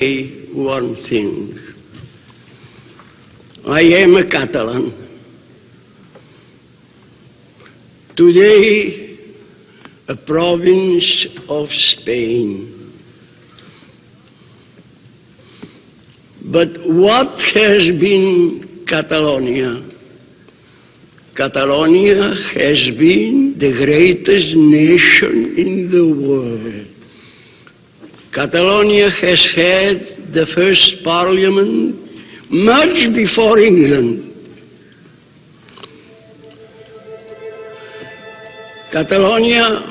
one thing. I am a Catalan. Today, a province of Spain. But what has been Catalonia? Catalonia has been the greatest nation in the world. Catalonia has had the first parliament much before England. Catalonia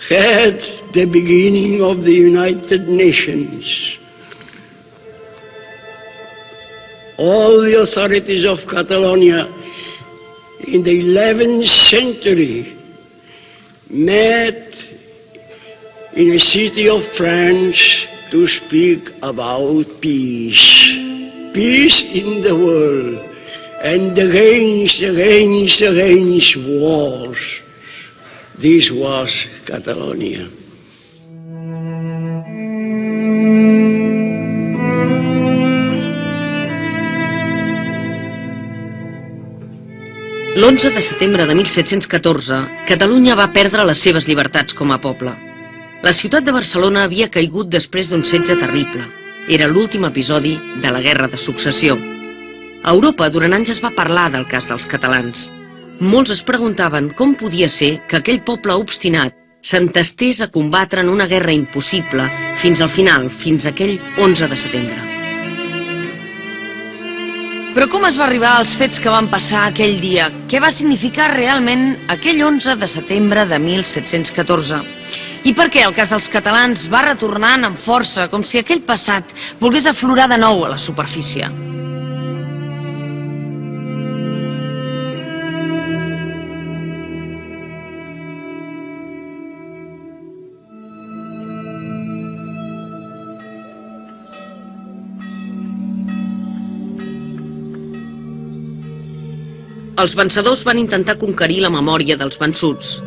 had the beginning of the United Nations. All the authorities of Catalonia in the 11th century met in a city of France to speak about peace. Peace in the world and against wars. This was Catalonia. L'11 de setembre de 1714, Catalunya va perdre les seves llibertats com a poble. La ciutat de Barcelona havia caigut després d'un setge terrible. Era l'últim episodi de la Guerra de Successió. A Europa, durant anys es va parlar del cas dels catalans. Molts es preguntaven com podia ser que aquell poble obstinat s'entestés a combatre en una guerra impossible fins al final, fins aquell 11 de setembre. Però com es va arribar als fets que van passar aquell dia? Què va significar realment aquell 11 de setembre de 1714? I per què el cas dels catalans va retornant amb força, com si aquell passat volgués aflorar de nou a la superfície? Els vencedors van intentar conquerir la memòria dels vençuts,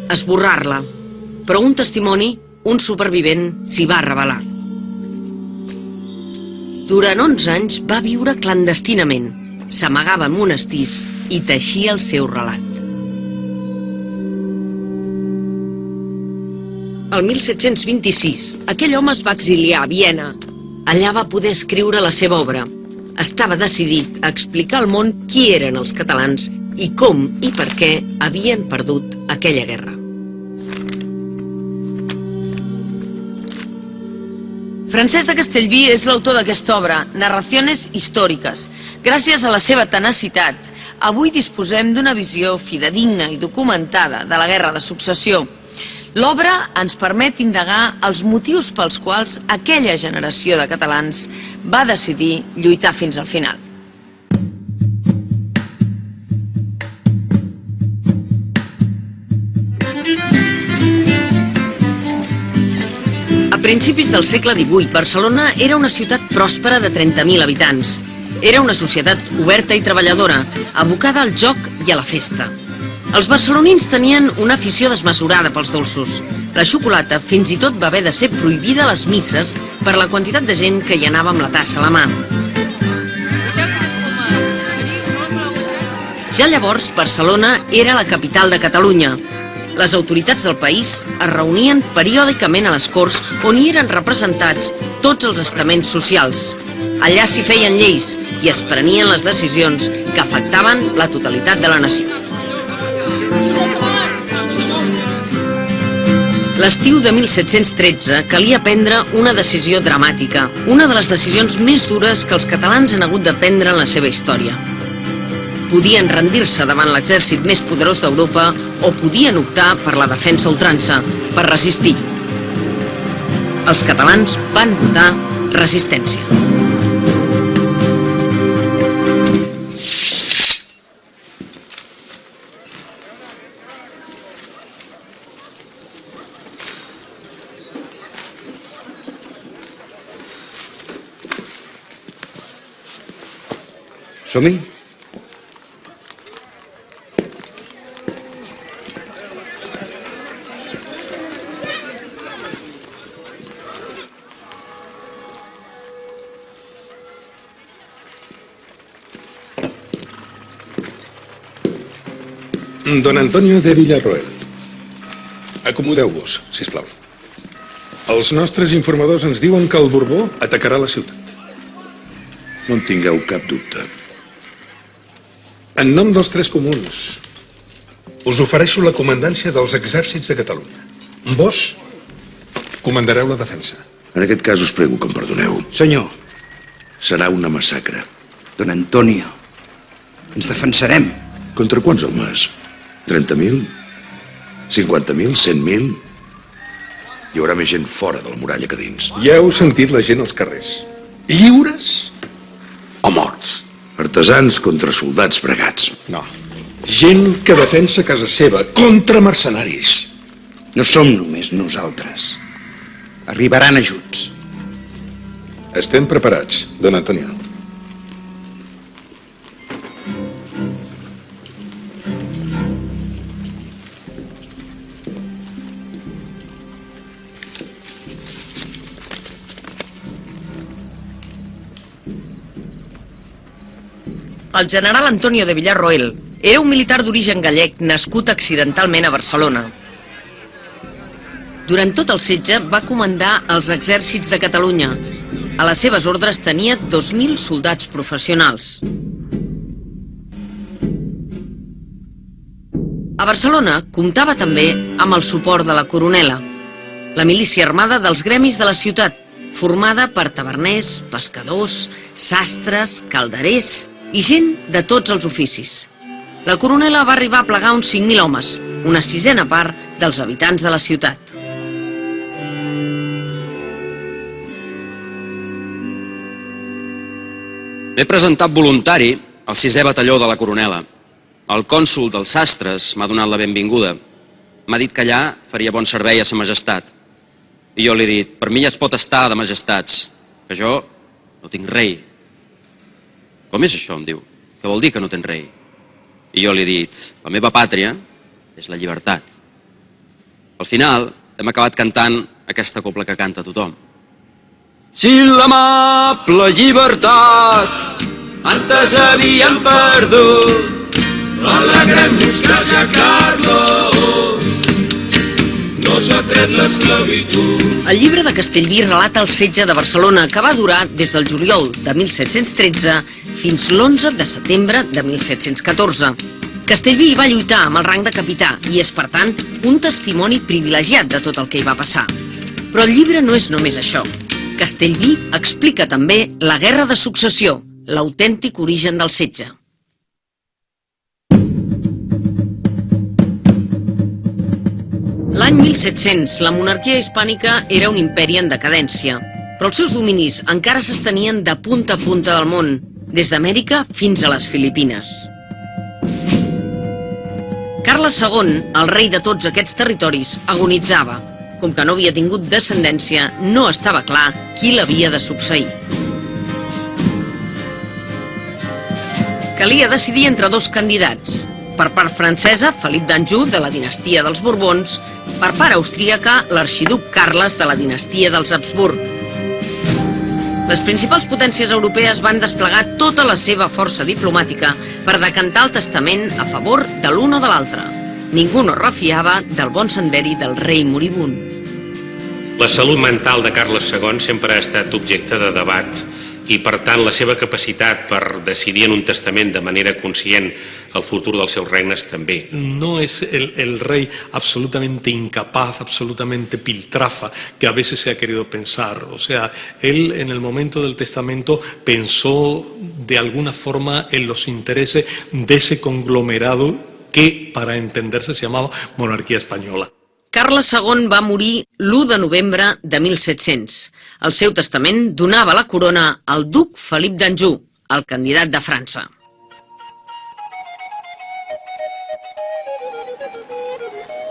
esborrar-la, però un testimoni, un supervivent, s'hi va revelar. Durant 11 anys va viure clandestinament, s'amagava en monestirs i teixia el seu relat. El 1726, aquell home es va exiliar a Viena. Allà va poder escriure la seva obra. Estava decidit a explicar al món qui eren els catalans i com i per què havien perdut aquella guerra. Francesc de Castellví és l'autor d'aquesta obra, Narraciones històriques. Gràcies a la seva tenacitat, avui disposem d'una visió fidedigna i documentada de la Guerra de Successió. L'obra ens permet indagar els motius pels quals aquella generació de catalans va decidir lluitar fins al final. A principis del segle XVIII, Barcelona era una ciutat pròspera de 30.000 habitants. Era una societat oberta i treballadora, abocada al joc i a la festa. Els barcelonins tenien una afició desmesurada pels dolços. La xocolata fins i tot va haver de ser prohibida a les misses per la quantitat de gent que hi anava amb la tassa a la mà. Ja llavors, Barcelona era la capital de Catalunya. Les autoritats del país es reunien periòdicament a les Corts on hi eren representats tots els estaments socials. Allà s'hi feien lleis i es prenien les decisions que afectaven la totalitat de la nació. L'estiu de 1713 calia prendre una decisió dramàtica, una de les decisions més dures que els catalans han hagut de prendre en la seva història. Podien rendir-se davant l'exèrcit més poderós d'Europa o podien optar per la defensa a ultrança, per resistir. Els catalans van votar resistència. Som-hi? Don Antonio de Villarroel. Acomodeu-vos, sisplau. Els nostres informadors ens diuen que el Borbó atacarà la ciutat. No en tingueu cap dubte. En nom dels tres comuns, us ofereixo la comandància dels exèrcits de Catalunya. Vos comandareu la defensa. En aquest cas us prego que em perdoneu. Senyor, Serà una massacre. don Antonio, ens defensarem. Contra quants homes? 30.000? 50.000? 100.000? Hi haurà més gent fora de la muralla que dins. Ja heu sentit la gent als carrers. Lliures o morts? Artesans contra soldats bregats. No. Gent que defensa casa seva contra mercenaris. No som només nosaltres. Arribaran ajuts. Estem preparats, don Antonio. El general Antonio de Villarroel era un militar d'origen gallec nascut accidentalment a Barcelona. Durant tot el setge va comandar els exèrcits de Catalunya. A les seves ordres tenia 2.000 soldats professionals. A Barcelona comptava també amb el suport de la Coronela, la milícia armada dels gremis de la ciutat, formada per taverners, pescadors, sastres, calderers i gent de tots els oficis. La Coronela va arribar a plegar uns 5.000 homes, una sisena part dels habitants de la ciutat. M'he presentat voluntari al 6è batalló de la Coronela. El cònsol dels sastres m'ha donat la benvinguda. M'ha dit que allà faria bon servei a sa majestat. I jo li he dit, per mi ja es pot estar de majestats, que jo no tinc rei. Com és això, em diu? Què vol dir que no tens rei? I jo li he dit, la meva pàtria és la llibertat. Al final hem acabat cantant aquesta copla que canta tothom. Si l'amable llibertat antes havíem perdut, alegrem-nos que ja Carlos no s'ha tret l'esclavitud. El llibre de Castellví relata el setge de Barcelona, que va durar des del juliol de 1713 fins l'11 de setembre de 1714. Castellví va lluitar amb el rang de capità i és, per tant, un testimoni privilegiat de tot el que hi va passar. Però el llibre no és només això. Castellví explica també la Guerra de Successió, l'autèntic origen del setge. L'any 1700, la monarquia hispànica era un imperi en decadència, però els seus dominis encara s'estenien de punta a punta del món, des d'Amèrica fins a les Filipines. Carles II, el rei de tots aquests territoris, agonitzava. Com que no havia tingut descendència, no estava clar qui l'havia de succeir. Calia decidir entre dos candidats. Per part francesa, Felip d'Anjou, de la dinastia dels Borbons, per part austríaca, l'arxiduc Carles, de la dinastia dels Habsburg. Les principals potències europees van desplegar tota la seva força diplomàtica per decantar el testament a favor de l'un o de l'altre. Ningú no refiava del bon senderi del rei moribund. La salut mental de Carles II sempre ha estat objecte de debat i, per tant, la seva capacitat per decidir en un testament de manera conscient el futur dels seus regnes també. No es el rey absolutamente incapaz, absolutamente piltrafa, que a veces se ha querido pensar. O sea, él en el momento del testamento pensó de alguna forma en los intereses de ese conglomerado que, para entenderse, se llamaba monarquía española. Carles II va morir l'1 de novembre de 1700. El seu testament donava la corona al duc Felip d'Anjou, el candidat de França.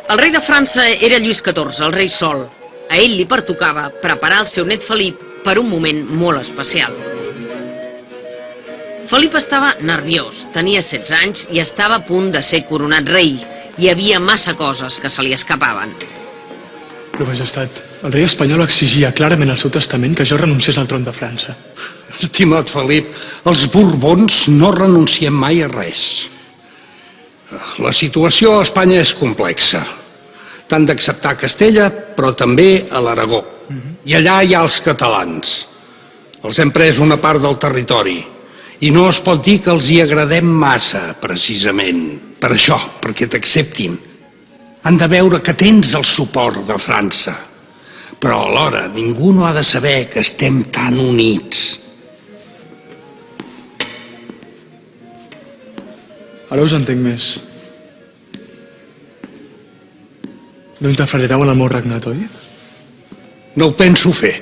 El rei de França era Lluís XIV, el rei sol. A ell li pertocava preparar el seu net Felip per un moment molt especial. Felip estava nerviós, tenia 16 anys i estava a punt de ser coronat rei. Hi havia massa coses que se li escapaven. Però, majestat, el rei espanyol exigia clarament al seu testament que jo renunciés al tron de França. Estimat Felip, els Borbons no renunciem mai a res. La situació a Espanya és complexa. T'han d'acceptar Castella, però també a l'Aragó. I allà hi ha els catalans. Els hem pres una part del territori. I no es pot dir que els hi agradem massa, precisament. Per això, perquè t'acceptin. Han de veure que tens el suport de França. Però alhora ningú no ha de saber que estem tan units. Ara us entenc més. No interferireu en el meu regnat, oi? No ho penso fer.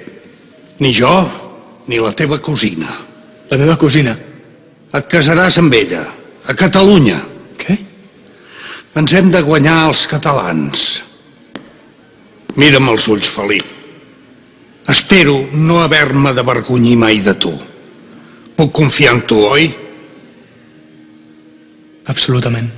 Ni jo, ni la teva cosina. La meva cosina? Et casaràs amb ella, a Catalunya. Què? Ens hem de guanyar els catalans. Mira'm els ulls, Felip. Espero no haver-me d'avergonyir mai de tu. Puc confiar en tu, oi? Absolutament.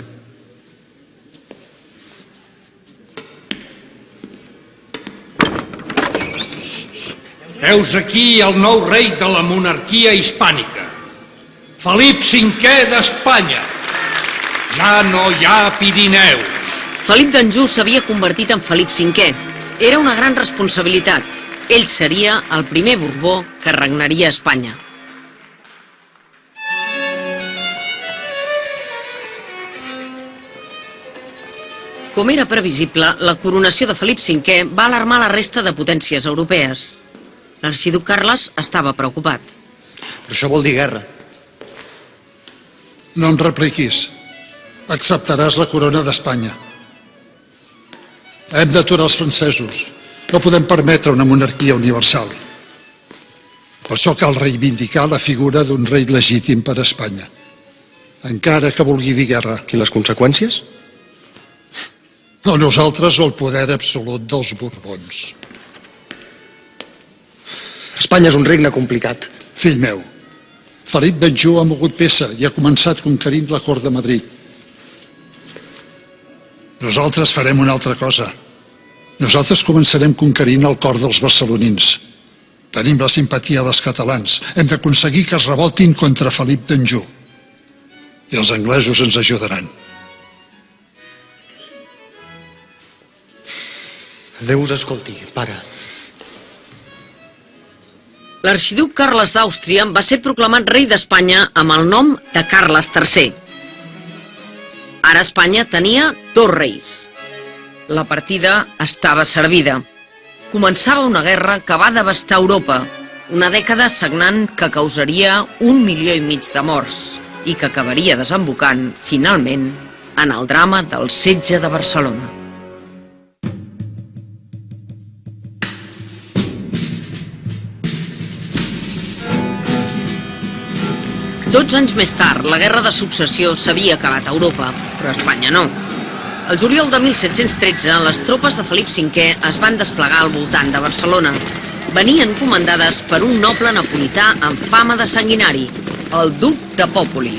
Heus aquí el nou rei de la monarquia hispànica, Felip V d'Espanya. Ja no hi ha Pirineus. Felip d'Anjou s'havia convertit en Felip V. Era una gran responsabilitat. Ell seria el primer Borbó que regnaria a Espanya. Com era previsible, la coronació de Felip V va alarmar la resta de potències europees. L'arxiduc Carles estava preocupat. Però això vol dir guerra. No em repliquis. Acceptaràs la corona d'Espanya. Hem d'aturar els francesos. No podem permetre una monarquia universal. Per això cal reivindicar la figura d'un rei legítim per a Espanya. Encara que vulgui dir guerra. I les conseqüències? No nosaltres o el poder absolut dels Borbons. Espanya és un regne complicat. Fill meu, Felip d'Anjou ha mogut peça i ha començat conquerint la cort de Madrid. Nosaltres farem una altra cosa. Nosaltres començarem conquerint el cor dels barcelonins. Tenim la simpatia dels catalans. Hem d'aconseguir que es revoltin contra Felip d'Anjou. I els anglesos ens ajudaran. Déu us escolti, pare. L'arxiduc Carles d'Àustria va ser proclamat rei d'Espanya amb el nom de Carles III. Ara Espanya tenia 2 reis. La partida estava servida. Començava una guerra que va devastar Europa, una dècada sagnant que causaria 1,5 milió de morts i que acabaria desembocant, finalment, en el drama del setge de Barcelona. Tots anys més tard, la guerra de successió s'havia acabat a Europa, però a Espanya no. El juliol de 1713, les tropes de Felip V es van desplegar al voltant de Barcelona. Venien comandades per un noble napolità amb fama de sanguinari, el duc de Popoli.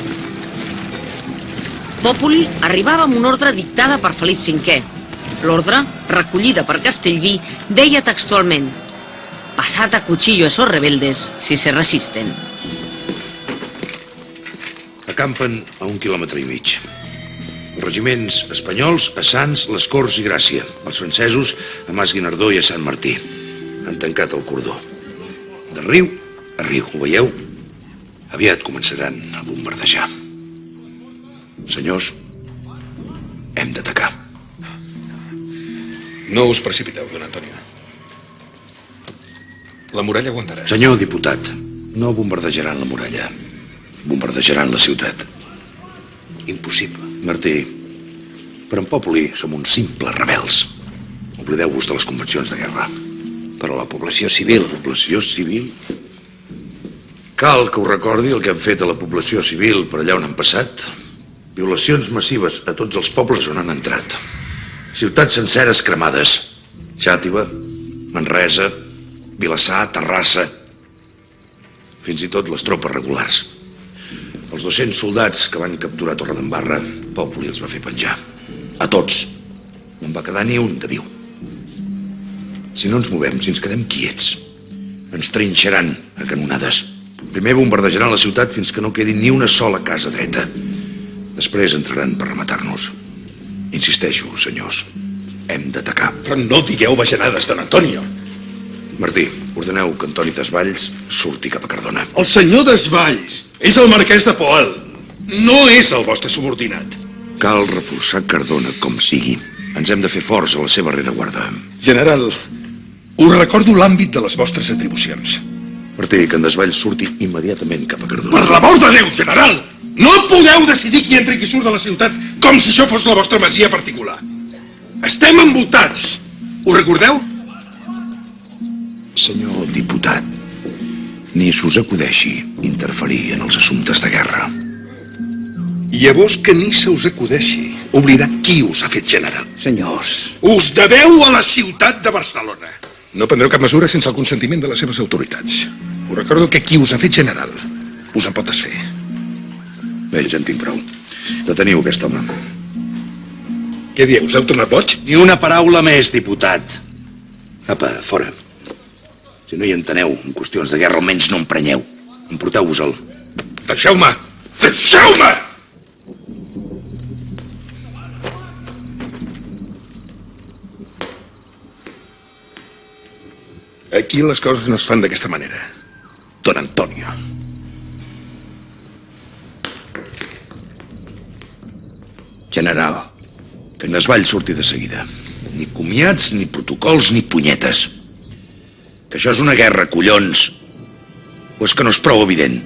Popoli arribava amb una ordre dictada per Felip V. L'ordre, recollida per Castellví, deia textualment: «Passad a cuchillo esos rebeldes si se resisten». Acampen a 1,5 quilòmetres. Els regiments espanyols a Sants, les Corts i Gràcia. Els francesos a Mas Guinardó i a Sant Martí. Han tancat el cordó. De riu a riu, ho veieu? Aviat començaran a bombardejar. Senyors, hem d'atacar. No us precipiteu, don Antonio. La muralla aguantarà. Senyor diputat, no bombardejaran la muralla. Bombardejaran la ciutat. Impossible. Martí, per en Popoli som uns simples rebels. Oblideu-vos de les convencions de guerra. Però la població civil... La població civil... Cal que ho recordi el que han fet a la població civil per allà on han passat. Violacions massives a tots els pobles on han entrat. Ciutats senceres cremades. Xàtiva, Manresa, Vilassar, Terrassa... Fins i tot les tropes regulars. Els 200 soldats que van capturar Torredembarra, Popoli els va fer penjar. A tots. No en va quedar ni un de viu. Si no ens movem, si ens quedem quiets, ens trinxaran a canonades. Primer bombardejaran la ciutat fins que no quedi ni una sola casa dreta. Després entraran per rematar-nos. Insisteixo, senyors, hem d'atacar. Però no digueu bajanades, don Antonio. Martí, ordeneu que Antoni Desvalls surti cap a Cardona. El senyor Desvalls és el marquès de Poal. No és el vostre subordinat. Cal reforçar Cardona com sigui. Ens hem de fer forts a la seva rereguarda. General, us recordo l'àmbit de les vostres atribucions. Martí, que en Desvalls surti immediatament cap a Cardona. Per l'amor de Déu, general! No podeu decidir qui entra i qui surt de la ciutat com si això fos la vostra masia particular. Estem envoltats. Ho recordeu? Senyor diputat, ni s'us acudeixi interferir en els assumptes de guerra. Llavors que ni se us acudeixi oblidar qui us ha fet general. Senyors, Us deveu a la ciutat de Barcelona. No prendreu cap mesura sense el consentiment de les seves autoritats. Us recordo que qui us ha fet general us en pot desfer. Bé, ja en tinc prou. Deteniu aquest home. Què dieu, us heu tornat boig? ni una paraula més, diputat. Apa, fora. Si no hi enteneu en qüestions de guerra, almenys no emprenyeu. Emporteu-vos-el. Deixeu-me! Deixeu-me! Aquí les coses no es fan d'aquesta manera, don Antonio. General, que en Desvalls surti de seguida. Ni comiats, ni protocols, ni punyetes. Que això és una guerra, collons. O és que no és prou evident?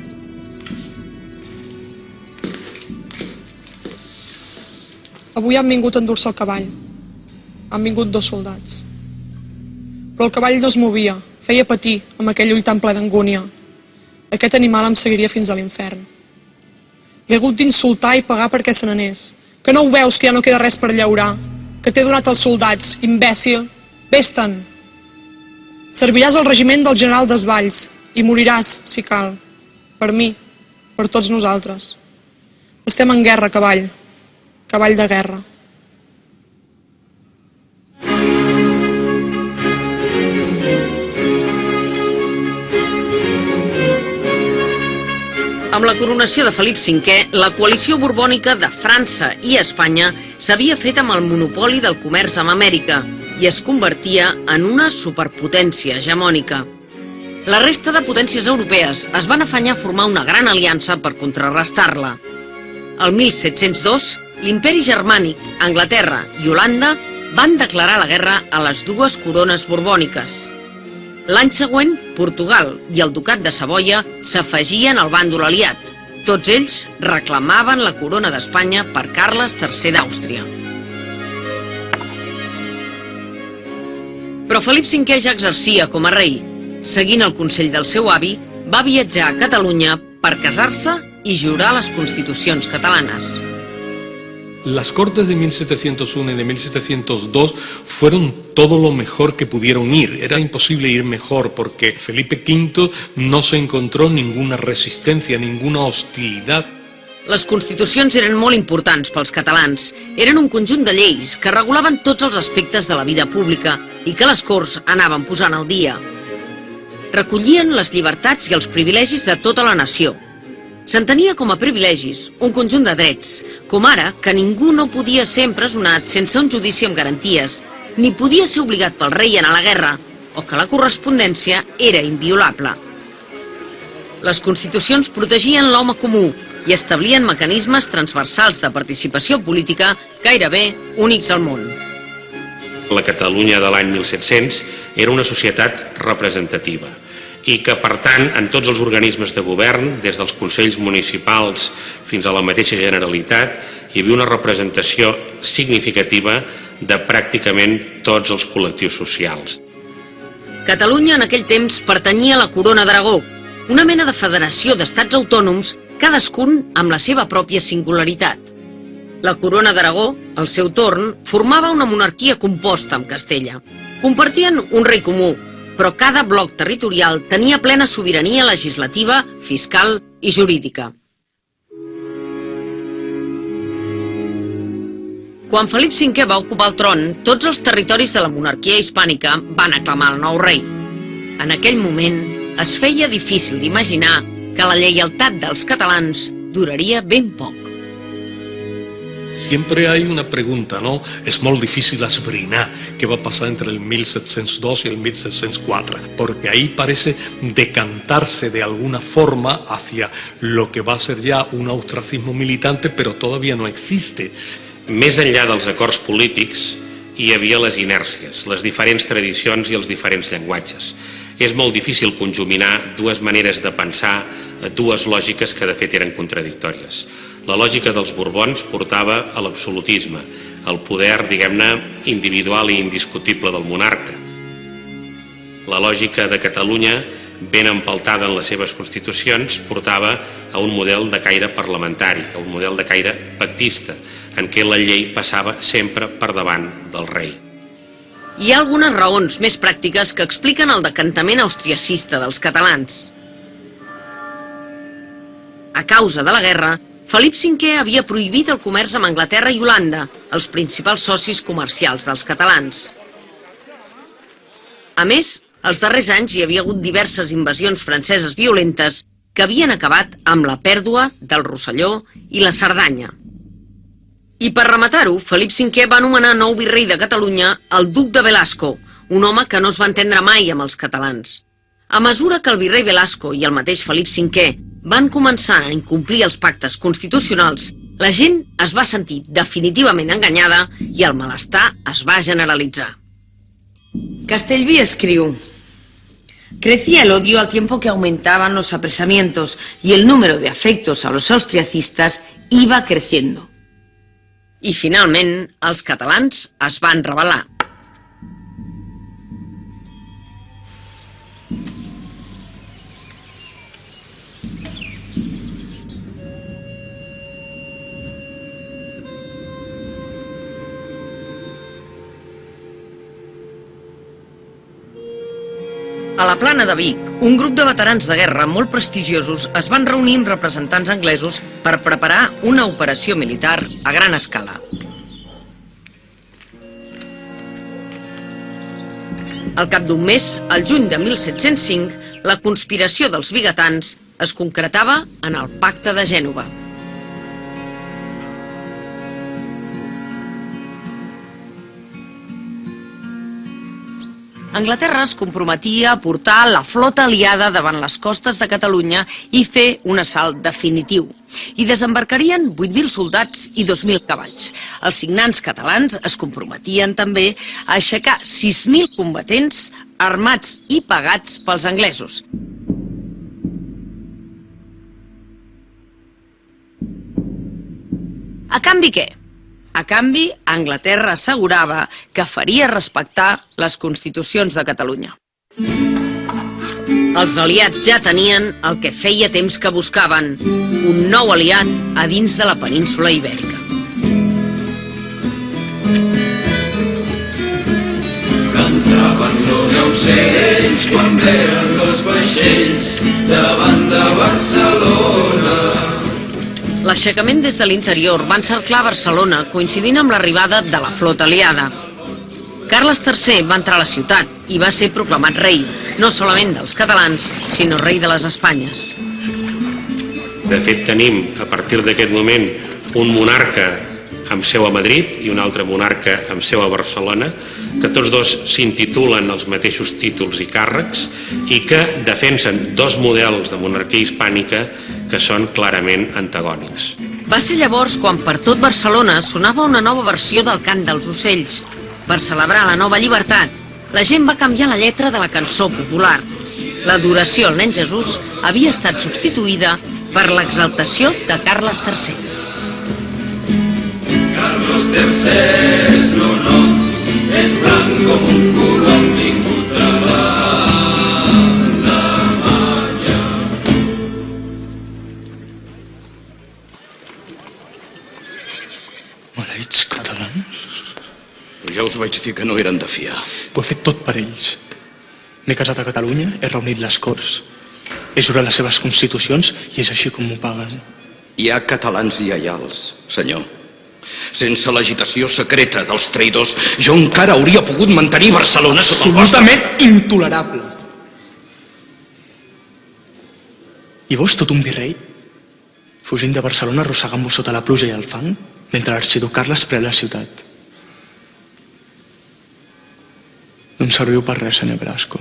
Avui han vingut a endur-se el cavall. Han vingut 2 soldats. Però el cavall no es movia, feia patir amb aquell ull tan ple d'angúnia. Aquest animal em seguiria fins a l'infern. L'he hagut d'insultar i pagar perquè se n'anés. Que no ho veus que ja no queda res per llaurar? Que t'he donat els soldats, imbècil? Vés-te'n! Serviràs al regiment del general Desvalls i moriràs, si cal. Per mi, per tots nosaltres. Estem en guerra, cavall. Cavall de guerra. Amb la coronació de Felip V, la coalició borbònica de França i Espanya s'havia fet amb el monopoli del comerç amb Amèrica i es convertia en una superpotència hegemònica. La resta de potències europees es van afanyar a formar una gran aliança per contrarrestar-la. El 1702, l'imperi germànic, Anglaterra i Holanda van declarar la guerra a les 2 corones borbòniques. L'any següent, Portugal i el ducat de Savoia s'afegien al bàndol aliat. Tots ells reclamaven la corona d'Espanya per Carles III d'Àustria. Però Felip V ja exercia com a rei. Seguint el consell del seu avi, va viatjar a Catalunya per casar-se i jurar les constitucions catalanes. Las Cortes de 1701 y de 1702 fueron todo lo mejor que pudieron ir. Era imposible ir mejor porque Felipe V no se encontró ninguna resistencia, ninguna hostilidad. Les constitucions eren molt importants pels catalans. Eren un conjunt de lleis que regulaven tots els aspectes de la vida pública i que les Corts anaven posant al dia. Recollien les llibertats i els privilegis de tota la nació. S'entenia com a privilegis un conjunt de drets, com ara que ningú no podia ser empresonat sense un judici amb garanties, ni podia ser obligat pel rei a anar a la guerra, o que la correspondència era inviolable. Les constitucions protegien l'home comú i establien mecanismes transversals de participació política gairebé únics al món. La Catalunya de l'any 1700 era una societat representativa i que, per tant, en tots els organismes de govern, des dels consells municipals fins a la mateixa Generalitat, hi havia una representació significativa de pràcticament tots els col·lectius socials. Catalunya en aquell temps pertanyia a la Corona d'Aragó, una mena de federació d'estats autònoms, cadascun amb la seva pròpia singularitat. La Corona d'Aragó, al seu torn, formava una monarquia composta amb Castella. Compartien un rei comú, però cada bloc territorial tenia plena sobirania legislativa, fiscal i jurídica. Quan Felip V va ocupar el tron, tots els territoris de la monarquia hispànica van aclamar el nou rei. En aquell moment, es feia difícil d'imaginar que la lleialtat dels catalans duraria ben poc. Siempre hay una pregunta, ¿no? Es muy difícil esbrinar qué va a pasar entre el 1702 y el 1704, porque ahí parece decantarse de alguna forma hacia lo que va a ser ya un ostracismo militante, pero todavía no existe. Més enllà dels acords polítics hi havia les inèrcies, les diferents tradicions i els diferents llenguatges. És molt difícil conjuminar dues maneres de pensar, dues lògiques que de fet eren contradictòries. La lògica dels Borbons portava a l'absolutisme, al poder, diguem-ne, individual i indiscutible del monarca. La lògica de Catalunya, ben empaltada en les seves constitucions, portava a un model de caire parlamentari, a un model de caire pactista, en què la llei passava sempre per davant del rei. Hi ha algunes raons més pràctiques que expliquen el decantament austriacista dels catalans. A causa de la guerra, Felip V havia prohibit el comerç amb Anglaterra i Holanda, els principals socis comercials dels catalans. A més, els darrers anys hi havia hagut diverses invasions franceses violentes que havien acabat amb la pèrdua del Rosselló i la Cerdanya. I per rematar-ho, Felip V va anomenar nou virrei de Catalunya el duc de Velasco, un home que no es va entendre mai amb els catalans. A mesura que el virrei Velasco i el mateix Felip V van començar a incomplir els pactes constitucionals, la gent es va sentir definitivament enganyada i el malestar es va generalitzar. Castellví escriu: crecía el odio al tiempo que aumentaban los apresamientos y el número de afectos a los austriacistas iba creciendo. I finalment, els catalans es van rebel·lar. A la Plana de Vic, un grup de veterans de guerra molt prestigiosos es van reunir amb representants anglesos per preparar una operació militar a gran escala. Al cap d'un mes, al juny de 1705, la conspiració dels vigatans es concretava en el Pacte de Gènova. Anglaterra es comprometia a portar la flota aliada davant les costes de Catalunya i fer un assalt definitiu. Hi desembarcarien 8.000 soldats i 2.000 cavalls. Els signants catalans es comprometien també a aixecar 6.000 combatents armats i pagats pels anglesos. A canvi què? A canvi, Anglaterra assegurava que faria respectar les constitucions de Catalunya. Els aliats ja tenien el que feia temps que buscaven, un nou aliat a dins de la península ibèrica. Cantaven dos aucells quan veren dos vaixells davant de Barcelona. L'aixecament des de l'interior va encerclar Barcelona coincidint amb l'arribada de la flota aliada. Carles III va entrar a la ciutat i va ser proclamat rei, no solament dels catalans, sinó rei de les Espanyes. De fet, tenim a partir d'aquest moment un monarca amb seu a Madrid i un altre monarca amb seu a Barcelona, que tots dos s'intitulen els mateixos títols i càrrecs i que defensen dos models de monarquia hispànica que són clarament antagònics. Va ser llavors quan per tot Barcelona sonava una nova versió del cant dels ocells. Per celebrar la nova llibertat, la gent va canviar la lletra de la cançó popular. L'adoració al nen Jesús havia estat substituïda per l'exaltació de Carles III. Carlos III és l'honor, és blanc com un colom vingut davant d'Alemanya. Maleïts catalans. Ja us vaig dir que no eren de fiar. Ho he fet tot per ells. M'he casat a Catalunya, he reunit les Corts. He jurat les seves constitucions i és així com m'ho paguen. Hi ha catalans lleials, senyor. Sense l'agitació secreta dels traïdors, jo encara hauria pogut mantenir Barcelona sota el vostre... Absolutament intolerable. I vos, tot un virrei, fugint de Barcelona, arrossegant-vos sota la pluja i el fang, mentre l'arxiduc Carles pren la ciutat. No em serviu per res, senyor Velasco.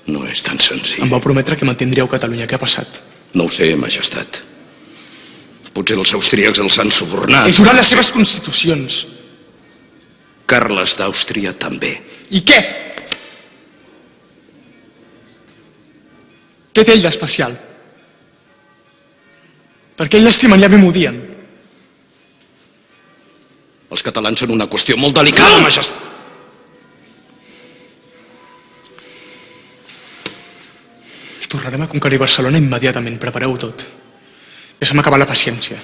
No és tan senzill. Em vau prometre que mantindríeu Catalunya. Què ha passat? No ho sé, majestat. Potser els austríacs els han subornat. He jurat les seves constitucions. Carles d'Àustria també. I què? Què té ell d'especial? Per què ell l'estimen? Ja bé m'ho dien. Els catalans són una qüestió molt delicada, majestat. Tornarem a conquerir Barcelona immediatament. Prepareu tot. Ja se m'ha acabat la paciència.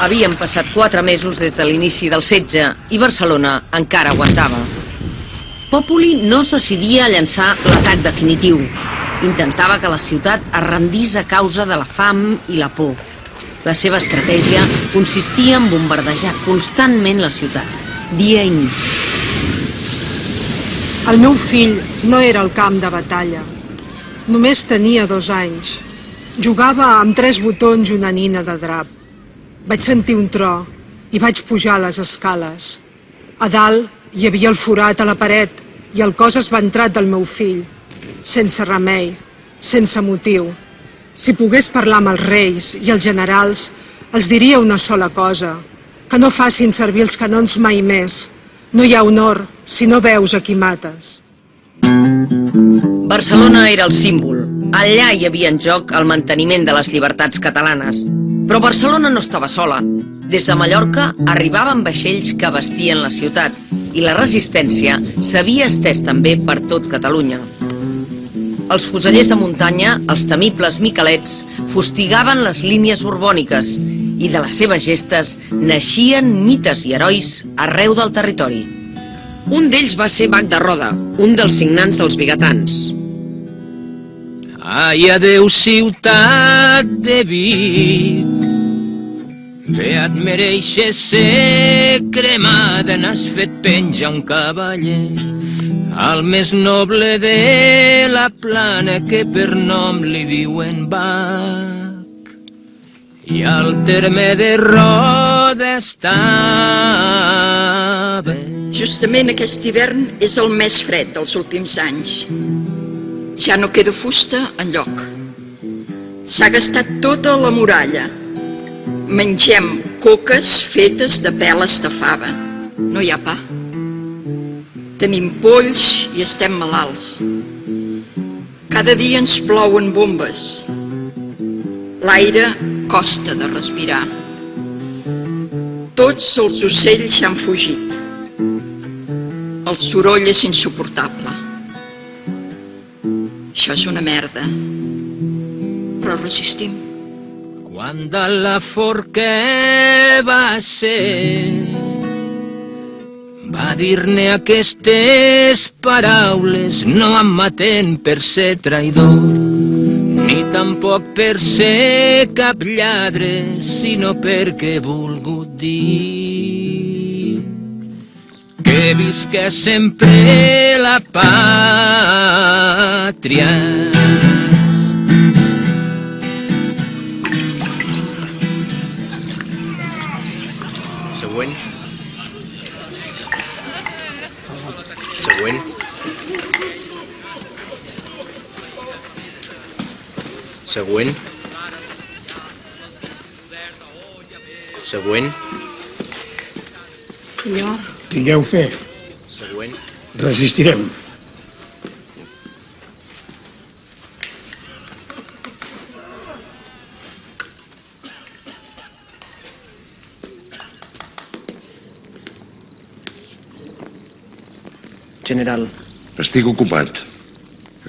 Havien passat 4 mesos des de l'inici del setge i Barcelona encara aguantava. Populi no es decidia a llançar l'atac definitiu. Intentava que la ciutat es rendís a causa de la fam i la por. La seva estratègia consistia en bombardejar constantment la ciutat, dia i nit. El meu fill no era al camp de batalla. Només tenia 2 anys. Jugava amb 3 botons i una nina de drap. Vaig sentir un tro i vaig pujar a les escales. A dalt hi havia el forat a la paret i el cos esventrat del meu fill. Sense remei, sense motiu. Si pogués parlar amb els reis i els generals, els diria una sola cosa, que no facin servir els canons mai més. No hi ha honor si no veus a qui mates. Barcelona era el símbol. Allà hi havia en joc el manteniment de les llibertats catalanes. Però Barcelona no estava sola. Des de Mallorca arribaven vaixells que abastien la ciutat i la resistència s'havia estès també per tot Catalunya. Els fusellers de muntanya, els temibles miquelets, fustigaven les línies borbòniques i de les seves gestes naixien mites i herois arreu del territori. Un d'ells va ser Bac de Roda, un dels signants dels vigatans. Ai, adeu, ciutat de Vic, bé et mereixes ser cremada, n'has fet penjar un cavaller, al més noble de la plana que per nom li diuen Bac, i al terme de Roda estava. Justament aquest hivern és el més fred dels últims anys. Ja no queda fusta enlloc. S'ha gastat tota la muralla. Mengem coques fetes de peles de fava. No hi ha pa. Tenim polls i estem malalts. Cada dia ens plouen bombes. L'aire costa de respirar. Tots els ocells han fugit. El soroll és insuportable. Això és una merda, però resistim. Quan de la forca va ser, va dir-ne aquestes paraules, no em maten per ser traïdor, ni tampoc per ser cap lladre, sinó perquè he volgut dir que visca sempre la pàtria. Següent. Següent. Següent. Següent. Senyor. Tingueu fe. Següent. Resistirem. General. Estic ocupat.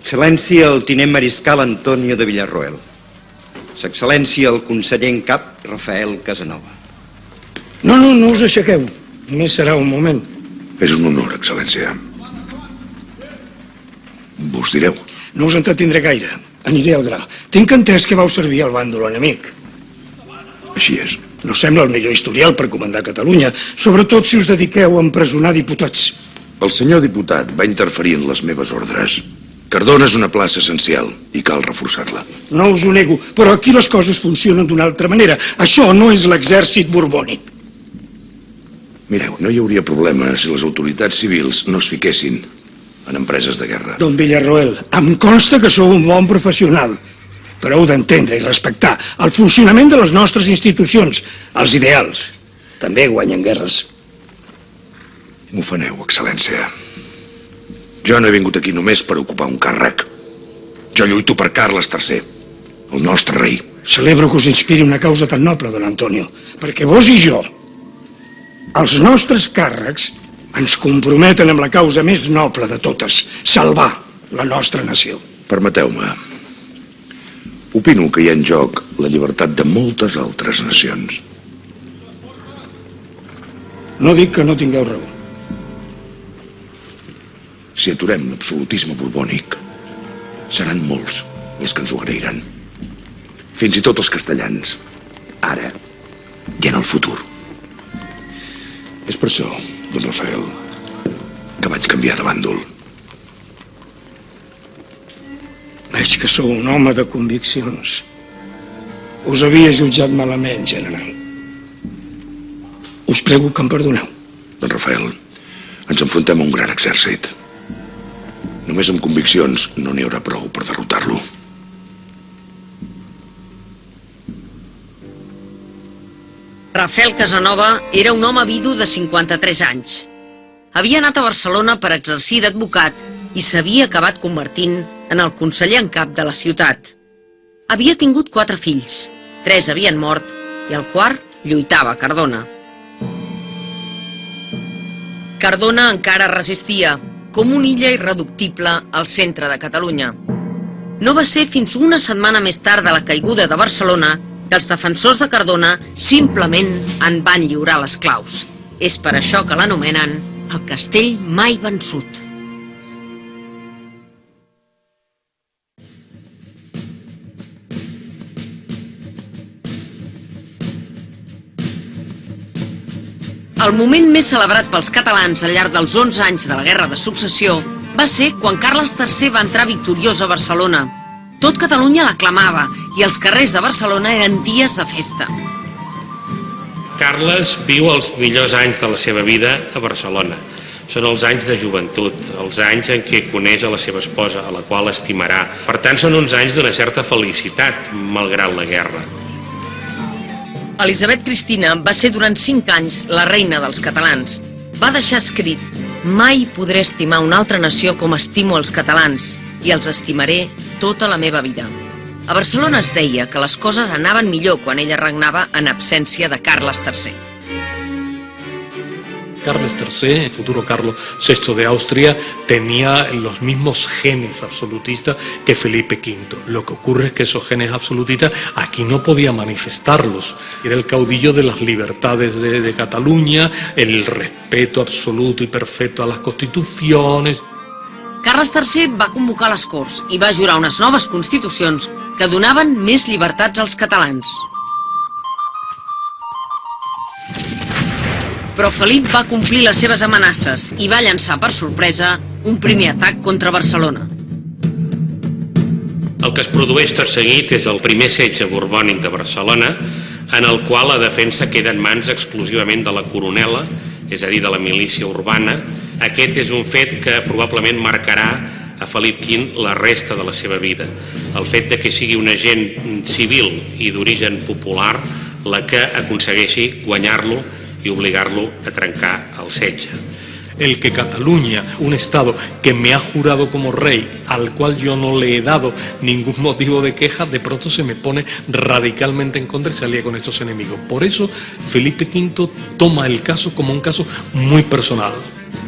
Excel·lència el tinent mariscal Antonio de Villarroel. Sa excel·lència el conseller en cap Rafael Casanova. No us aixequeu. Només serà un moment. És un honor, excel·lència. Vos direu. No us entretindré gaire. Aniré al gra. Tinc entès que vau servir al bàndol enemic. Així és. No sembla el millor historial per comandar Catalunya, sobretot si us dediqueu a empresonar diputats. El senyor diputat va interferir en les meves ordres. Cardona és una plaça essencial i cal reforçar-la. No us ho nego, però aquí les coses funcionen d'una altra manera. Això no és l'exèrcit borbònic. Mireu, no hi hauria problema si les autoritats civils no es fiquessin en empreses de guerra. Don Villarroel, em consta que sou un bon professional, però heu d'entendre i respectar el funcionament de les nostres institucions, els ideals. També guanyen guerres. M'ofeneu, excel·lència. Jo no he vingut aquí només per ocupar un càrrec. Jo lluito per Carles III, el nostre rei. Celebro que us inspiri una causa tan noble, don Antonio, perquè vos i jo, els nostres càrrecs, ens comprometen amb la causa més noble de totes, salvar la nostra nació. Permeteu-me. Opino que hi ha en joc la llibertat de moltes altres nacions. No dic que no tingueu raó. Si aturem l'absolutisme borbònic, seran molts els que ens ho agrairan. Fins i tot els castellans, ara i en el futur. És per això, don Rafael, que vaig canviar de bàndol. Veig que sou un home de conviccions. Us havia jutjat malament, general. Us prego que em perdoneu. Don Rafael, ens enfrontem a un gran exèrcit. Només amb conviccions no n'hi haurà prou per derrotar-lo. Rafael Casanova era un home vidu de 53 anys. Havia anat a Barcelona per exercir d'advocat i s'havia acabat convertint en el conseller en cap de la ciutat. Havia tingut 4 fills, 3 havien mort i el quart lluitava a Cardona. Cardona encara resistia, com una illa irreductible al centre de Catalunya. No va ser fins una setmana més tard de la caiguda de Barcelona que els defensors de Cardona simplement en van lliurar les claus. És per això que l'anomenen el castell mai vençut. El moment més celebrat pels catalans al llarg dels 11 anys de la Guerra de Successió va ser quan Carles III va entrar victoriós a Barcelona. Tot Catalunya l'aclamava i els carrers de Barcelona eren dies de festa. Carles viu els millors anys de la seva vida a Barcelona. Són els anys de joventut, els anys en què coneix a la seva esposa, a la qual estimarà. Per tant, són uns anys d'una certa felicitat, malgrat la guerra. Elisabet Cristina va ser durant 5 anys la reina dels catalans. Va deixar escrit: mai podré estimar una altra nació com estimo els catalans i els estimaré tota la meva vida. A Barcelona es deia que les coses anaven millor quan ella regnava en absència de Carles III. Carles III, el futuro Carlos VI de Austria, tenía los mismos genes absolutistas que Felipe V. Lo que ocurre es que esos genes absolutistas aquí no podía manifestarlos. Era el caudillo de las libertades de Cataluña, el respeto absoluto y perfecto a las constituciones. Carles III va convocar les Corts i va jurar unes noves constitucions que donaven més llibertats als catalans. Però Felip va complir les seves amenaces i va llançar per sorpresa un primer atac contra Barcelona. El que es produeix tot seguit és el primer setge borbònic de Barcelona, en el qual la defensa queda en mans exclusivament de la coronela, és a dir, de la milícia urbana. Aquest és un fet que probablement marcarà a Felip V la resta de la seva vida. El fet de que sigui un agent civil i d'origen popular la que aconsegueixi guanyar-lo y obligarlo a trancar al setge. El que Cataluña, un estado que me ha jurado como rey, al cual yo no le he dado ningún motivo de queja, de pronto se me pone radicalmente en contra y se alía con estos enemigos. Por eso Felipe V toma el caso como un caso muy personal.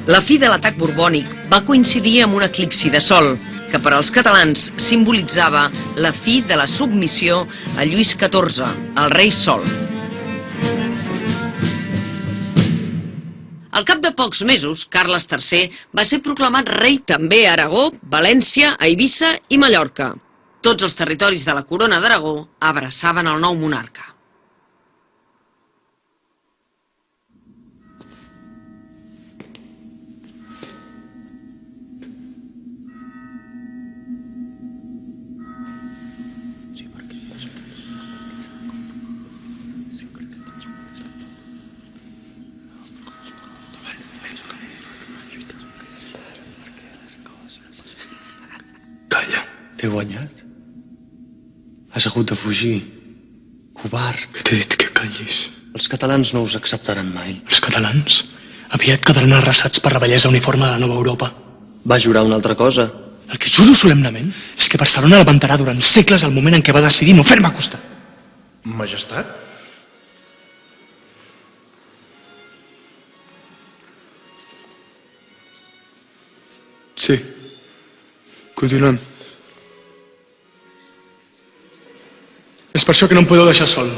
La fi de l'atac borbònic va coincidir amb un eclipsi de sol, que per als catalans simbolitzava la fi de la submissió a Lluís XIV, el rei Sol. Al cap de pocs mesos, Carles III va ser proclamat rei també a Aragó, València, a Eivissa i Mallorca. Tots els territoris de la corona d'Aragó abraçaven el nou monarca. T'he guanyat. Has hagut de fugir. Covard. T'he dit que callis. Els catalans no us acceptaran mai. Els catalans? Aviat quedaran arrasats per la bellesa uniforme de la nova Europa. Va jurar una altra cosa. El que juro solemnament és que Barcelona levantarà durant segles el moment en què va decidir no fer-me costat. Majestat? Sí. Continuem. És per això que no em podeu deixar sol.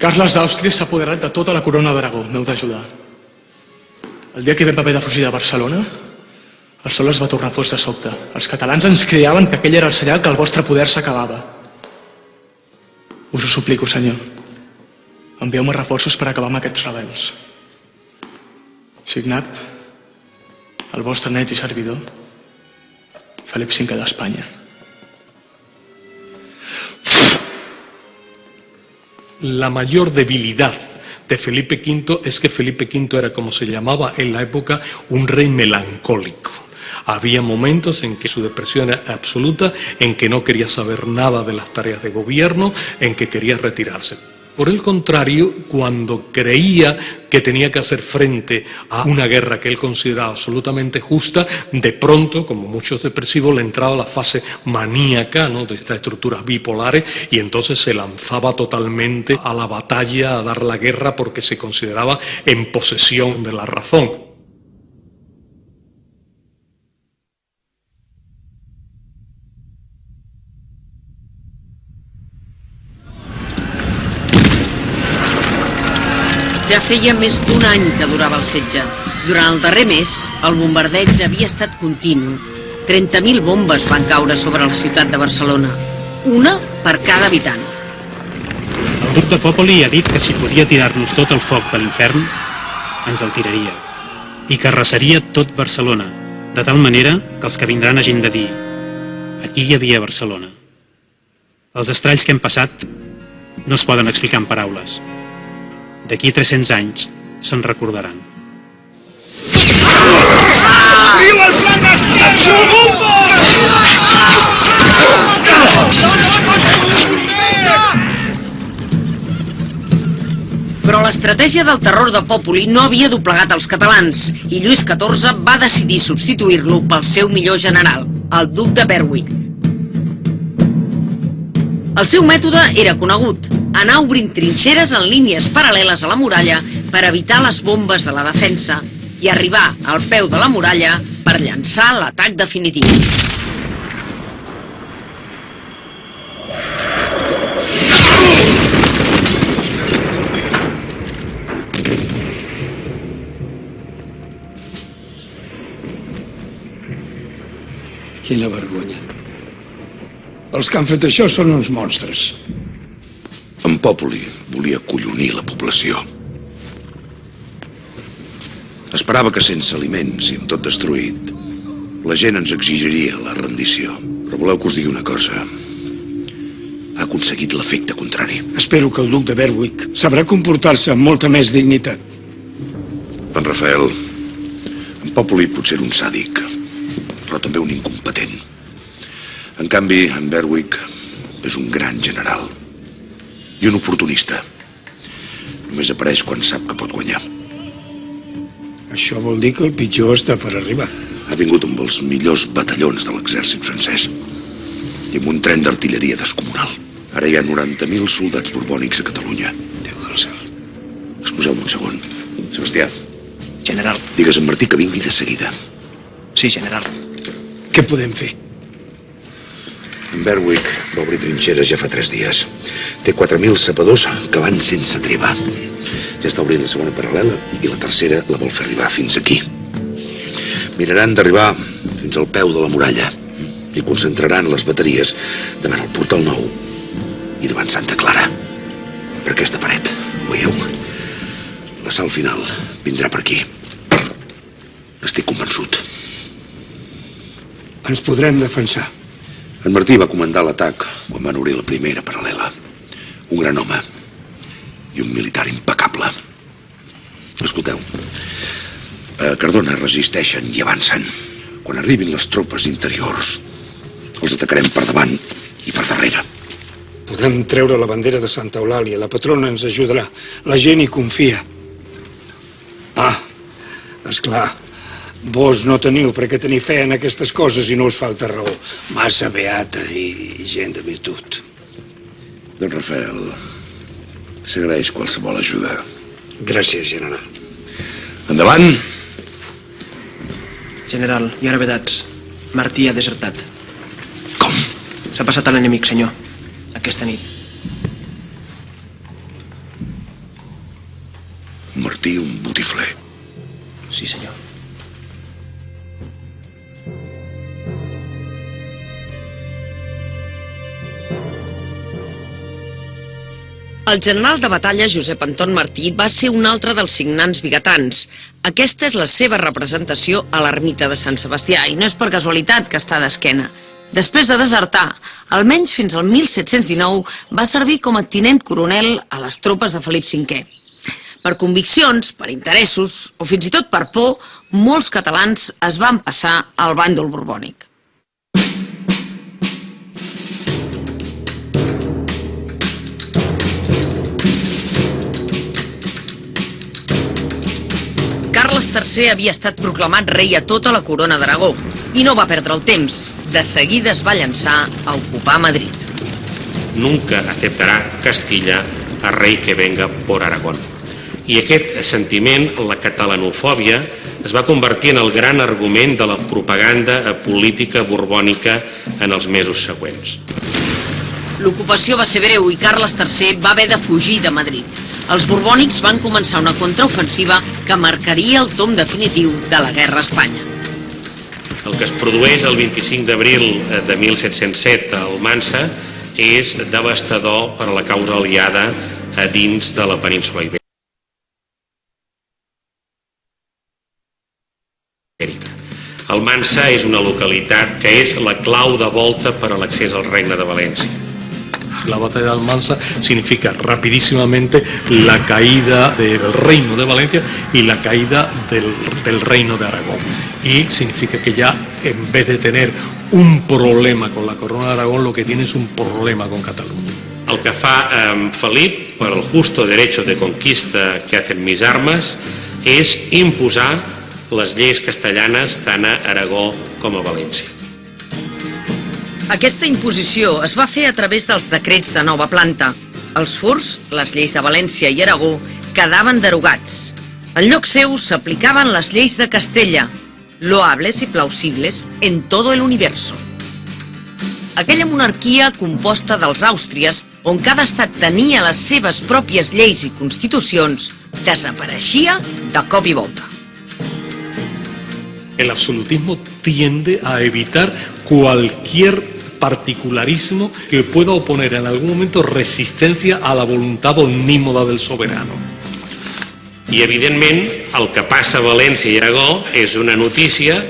Carles d'Àustria s'ha apoderat de tota la corona d'Aragó. M'heu d'ajudar. El dia que vam haver de fugir de Barcelona, el sol es va tornar fos de sobte. Els catalans ens cridaven que aquell era el senyal que el vostre poder s'acabava. Us ho suplico, senyor. Envieu-me reforços per acabar amb aquests rebels. Signat, el vostre net i servidor, Felip V d'Espanya. La mayor debilidad de Felipe V es que Felipe V era, como se llamaba en la época, un rey melancólico. Había momentos en que su depresión era absoluta, en que no quería saber nada de las tareas de gobierno, en que quería retirarse. Por el contrario, cuando creía que tenía que hacer frente a una guerra que él consideraba absolutamente justa, de pronto, como muchos depresivos, le entraba la fase maníaca, ¿no?, de estas estructuras bipolares, y entonces se lanzaba totalmente a la batalla, a dar la guerra, porque se consideraba en posesión de la razón. Ja feia més d'un any que durava el setge. Durant el darrer mes, el bombardeig havia estat continu. 30.000 bombes van caure sobre la ciutat de Barcelona, una per cada habitant. El duc de Popoli ha dit que si podia tirar-nos tot el foc de l'infern, ens el tiraria, i que arrasaria tot Barcelona, de tal manera que els que vindran hagin de dir: aquí hi havia Barcelona. Els estralls que hem passat no es poden explicar en paraules. D'aquí 300 anys se'n recordaran. Viu el plan Però l'estratègia del terror de Popoli no havia doblegat els catalans i Lluís XIV va decidir substituir-lo pel seu millor general, el duc de Berwick. El seu mètode era conegut: anar obrint trinxeres en línies paral·leles a la muralla per evitar les bombes de la defensa i arribar al peu de la muralla per llançar l'atac definitiu. Quina vergonya. Els que han fet això són uns monstres. En Popoli volia acollonir la població. Esperava que sense aliments i amb tot destruït, la gent ens exigiria la rendició. Però voleu que us digui una cosa? Ha aconseguit l'efecte contrari. Espero que el duc de Berwick sabrà comportar-se amb molta més dignitat. En Rafael, en Popoli potser era un sàdic, però també un incompetent. En canvi, en Berwick és un gran general i un oportunista. Només apareix quan sap que pot guanyar. Això vol dir que el pitjor està per arribar. Ha vingut amb els millors batallons de l'exèrcit francès i amb un tren d'artilleria descomunal. Ara hi ha 90.000 soldats borbònics a Catalunya. Déu del cel. Excuseu-me un segon. Sebastià. General. Digues a en Martí que vingui de seguida. Sí, general. Què podem fer? En Berwick va obrir trinxeres ja fa 3 dies. Té 4.000 sapadors que van sense tribar. Ja està obrint la segona paral·lela i la tercera la vol fer arribar fins aquí. Miraran d'arribar fins al peu de la muralla i concentraran les bateries davant el portal nou i davant Santa Clara. Per aquesta paret, ho veieu? L'assalt final vindrà per aquí. Estic convençut. Ens podrem defensar. En Martí va comandar l'atac quan van obrir la primera paral·lela. Un gran home i un militar impecable. Escolteu, a Cardona resisteixen i avancen. Quan arribin les tropes interiors, Els atacarem per davant i per darrere. Podem treure la bandera de Santa Eulàlia, la patrona ens ajudarà, la gent hi confia. Esclar, vos no teniu per què tenir fe en aquestes coses i no us falta raó. Massa beata i gent de virtut. Don Rafael, s'agraeix qualsevol ajuda. Gràcies, general. Endavant. General, hi ha novetats. Martí ha desertat. Com? S'ha passat a l'enemic, senyor. Aquesta nit. Martí, un botifler. Sí, senyor. El general de batalla Josep Anton Martí va ser un altre dels signants vigatans. Aquesta és la seva representació a l'ermita de Sant Sebastià, i no és per casualitat que està d'esquena. Després de desertar, almenys fins al 1719, va servir com a tinent coronel a les tropes de Felip V. Per conviccions, per interessos o fins i tot per por, molts catalans es van passar al bàndol borbònic. Carles III havia estat proclamat rei a tota la corona d'Aragó i no va perdre el temps. De seguida es va llançar a ocupar Madrid. Nunca aceptarà Castilla a rei que venga por Aragón. I aquest sentiment, la catalanofòbia, es va convertir en el gran argument de la propaganda política borbònica en els mesos següents. L'ocupació va ser breu i Carles III va haver de fugir de Madrid. Els borbònics van començar una contraofensiva que marcaria el tomb definitiu de la guerra a Espanya. El que es produeix el 25 d'abril de 1707 a Almansa és devastador per a la causa aliada a dins de la península Ibèrica. Almansa és una localitat que és la clau de volta per a l'accés al regne de València. La batalla de Almansa significa rapidísimamente la caída del reino de Valencia y la caída del reino de Aragón. Y significa que ya, en vez de tener un problema con la corona de Aragón, lo que tiene es un problema con Cataluña. El que fa Felip, per el justo derecho de conquista que hacen mis armes, és imposar les lleis castellanes tant a Aragó com a València. Aquesta imposició es va fer a través dels decrets de nova planta. Els furs, les lleis de València i Aragó, quedaven derogats. En lloc seu s'aplicaven les lleis de Castella, loables i plausibles en todo el universo. Aquella monarquia composta dels Àustries, on cada estat tenia les seves pròpies lleis i constitucions, desapareixia de cop i volta. El absolutismo tiende a evitar cualquier particularismo que pueda oponer en algún momento resistencia a la voluntad omnímoda del soberano. I, evidentment, el que passa a València i Aragó és una notícia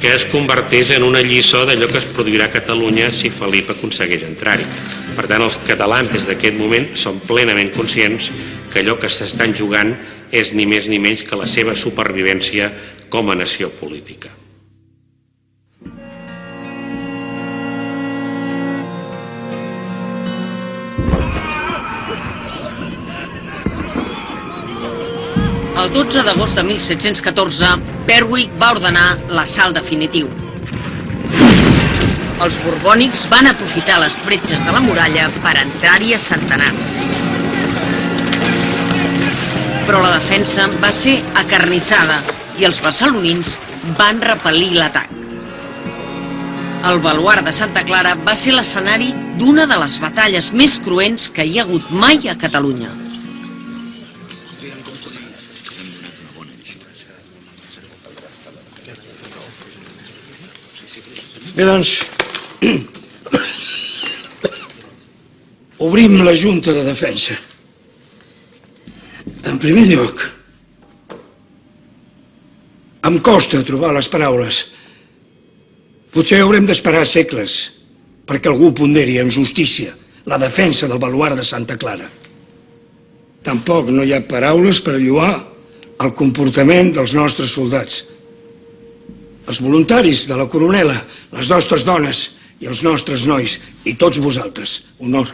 que es converteix en una lliçó d'allò que es produirà a Catalunya si Felip aconsegueix entrar-hi. Per tant, els catalans des d'aquest moment són plenament conscients que allò que s'estan jugant és ni més ni menys que la seva supervivència com a nació política. El 12 d'agost de 1714, Berwick va ordenar l'assalt definitiu. Els borbònics van aprofitar les bretxes de la muralla per entrar-hi a centenars. Però la defensa va ser acarnissada i els barcelonins van repel·lir l'atac. El baluard de Santa Clara va ser l'escenari d'una de les batalles més cruents que hi ha hagut mai a Catalunya. Bé, doncs, obrim la Junta de Defensa. En primer lloc, em costa trobar les paraules. Potser haurem d'esperar segles perquè algú ponderi amb justícia la defensa del baluard de Santa Clara. Tampoc no hi ha paraules per lloar el comportament dels nostres soldats. Els voluntaris de la coronela, les nostres dones, i els nostres nois, i tots vosaltres, honor.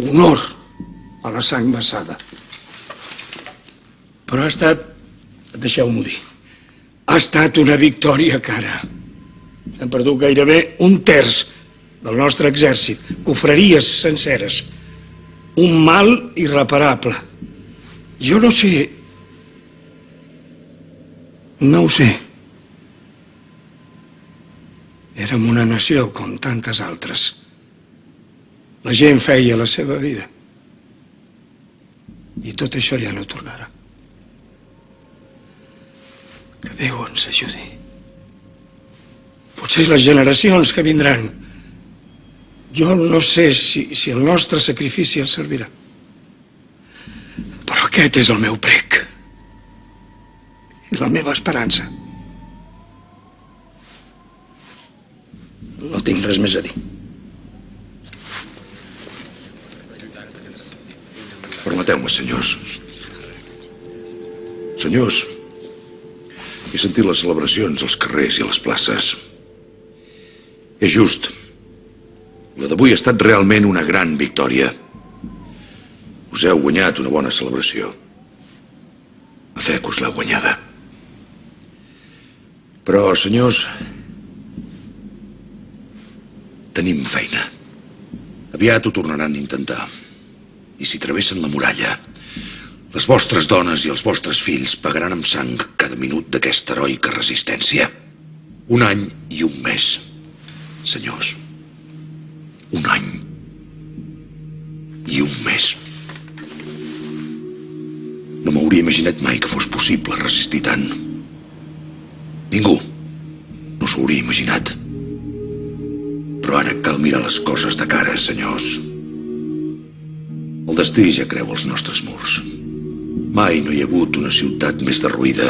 Honor a la sang vessada. Però ha estat, deixeu-m'ho dir, ha estat una victòria cara. Hem perdut gairebé un terç del nostre exèrcit, confraries senceres. Un mal irreparable. Jo no sé... No ho sé. Érem una nació com tantes altres. La gent feia la seva vida. I tot això ja no tornarà. Que Déu ens ajudi. Potser les generacions que vindran. Jo no sé si el nostre sacrifici els servirà. Però aquest és el meu prec. I la meva esperança. No tinc res més a dir. Permeteu-me, senyors. Senyors, he sentit les celebracions als carrers i a les places. És just. La d'avui ha estat realment una gran victòria. Us heu guanyat una bona celebració. A fe que us l'heu guanyada. Però, senyors, tenim feina. Aviat ho tornaran a intentar. I si travessen la muralla, les vostres dones i els vostres fills pagaran amb sang cada minut d'aquesta heroica resistència. 1 any i 1 mes, senyors. 1 any i 1 mes. No m'hauria imaginat mai que fos possible resistir tant. Ningú no s'ho hauria imaginat. Però ara cal mirar les coses de cara, senyors. El destí ja creu els nostres murs. Mai no hi ha hagut una ciutat més derruïda,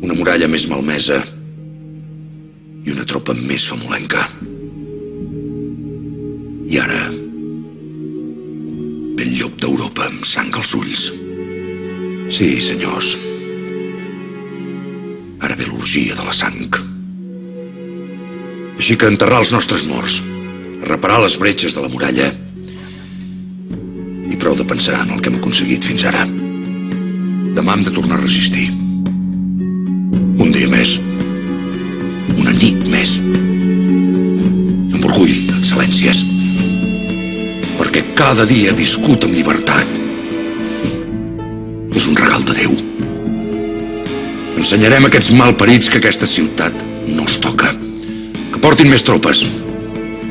una muralla més malmesa i una tropa més famolenca. I ara ve el llop d'Europa amb sang als ulls. Sí, senyors. Ara ve l'orgia de la sang. Així que enterrar els nostres morts, reparar les bretxes de la muralla i prou de pensar en el que hem aconseguit fins ara. Demà hem de tornar a resistir. Un dia més. Una nit més. Amb orgull, excel·lències. Perquè cada dia viscut amb llibertat és un regal de Déu. Ensenyarem a aquests malparits que aquesta ciutat no els toca. Que portin més tropes.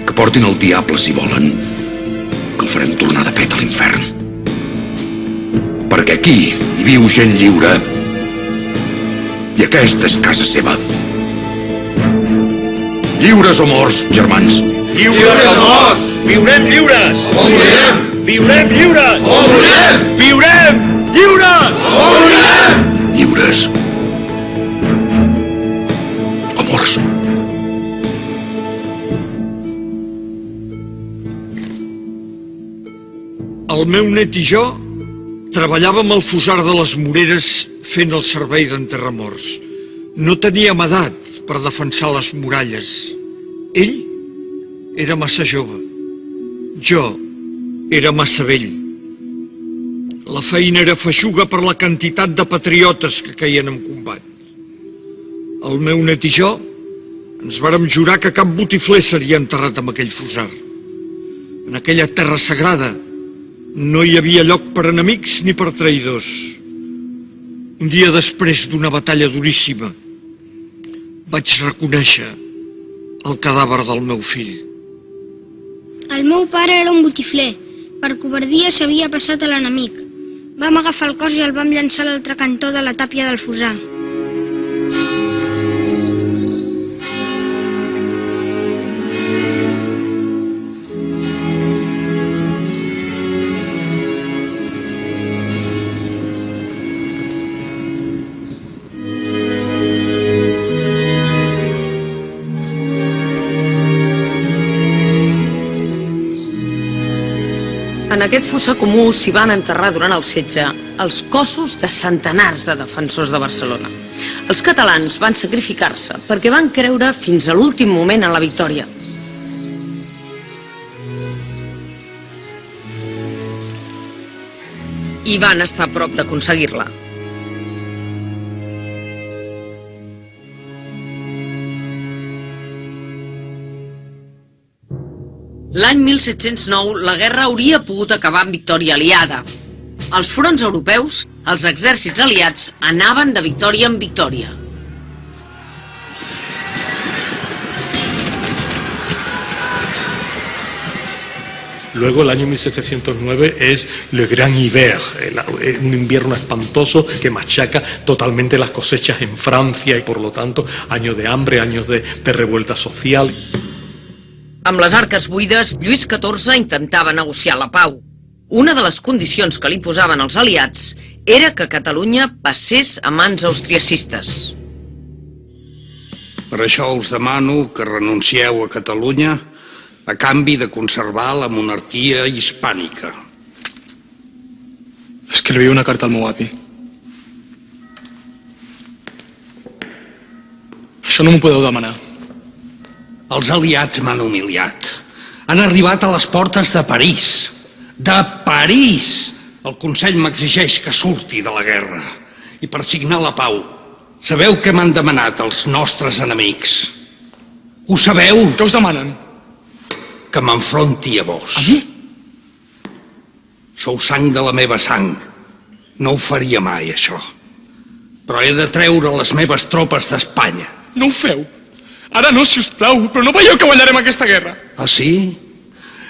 Que portin el diable si volen. Que el farem tornar de pet a l'infern. Perquè aquí hi viu gent lliure i aquesta és casa seva. Lliures o morts, germans. Lliures o morts! Viurem lliures! O morirem! Viurem lliures! O morirem! Viurem lliures! O morirem! Lliures o morts. El meu net i jo treballàvem al fusar de les Moreres fent el servei d'enterramorts. No teníem edat per defensar les muralles. Ell era massa jove. Jo era massa vell. La feina era feixuga per la quantitat de patriotes que caien en combat. El meu net i jo ens vàrem jurar que cap botifler seria enterrat amb aquell fusar. En aquella terra sagrada no hi havia lloc per enemics ni per traïdors. Un dia després d'una batalla duríssima, vaig reconèixer el cadàver del meu fill. El meu pare era un botifler. Per covardia s'havia passat a l'enemic. Vam agafar el cos i el vam llançar a l'altre cantó de la tàpia del fusar. En aquest fossar comú s'hi van enterrar durant el setge els cossos de centenars de defensors de Barcelona. Els catalans van sacrificar-se perquè van creure fins a l'últim moment en la victòria. I van estar a prop d'aconseguir-la. L'any 1709 la guerra hauria pogut acabar amb victòria aliada. Als fronts europeus, els exèrcits aliats anaven de victòria en victòria. Luego el año 1709 es Le Grand Hiver, un invierno espantoso que machaca totalmente las cosechas en Francia y por lo tanto años de hambre, años de revuelta social. Amb les arques buides, Lluís XIV intentava negociar la pau. Una de les condicions que li posaven els aliats era que Catalunya passés a mans austriacistes. Per això us demano que renuncieu a Catalunya a canvi de conservar la monarquia hispànica. Escriví una carta al meu avi. Això no m'ho podeu demanar. Els aliats m'han humiliat. Han arribat a les portes de París. De París! El Consell m'exigeix que surti de la guerra. I per signar la pau, sabeu què m'han demanat els nostres enemics? Ho sabeu? Què us demanen? Que m'enfronti a vos. A mi? Sou sang de la meva sang. No ho faria mai, això. Però he de treure les meves tropes d'Espanya. No ho feu. Ara no, si us plau, però no veieu que guanyarem aquesta guerra? Ah, sí?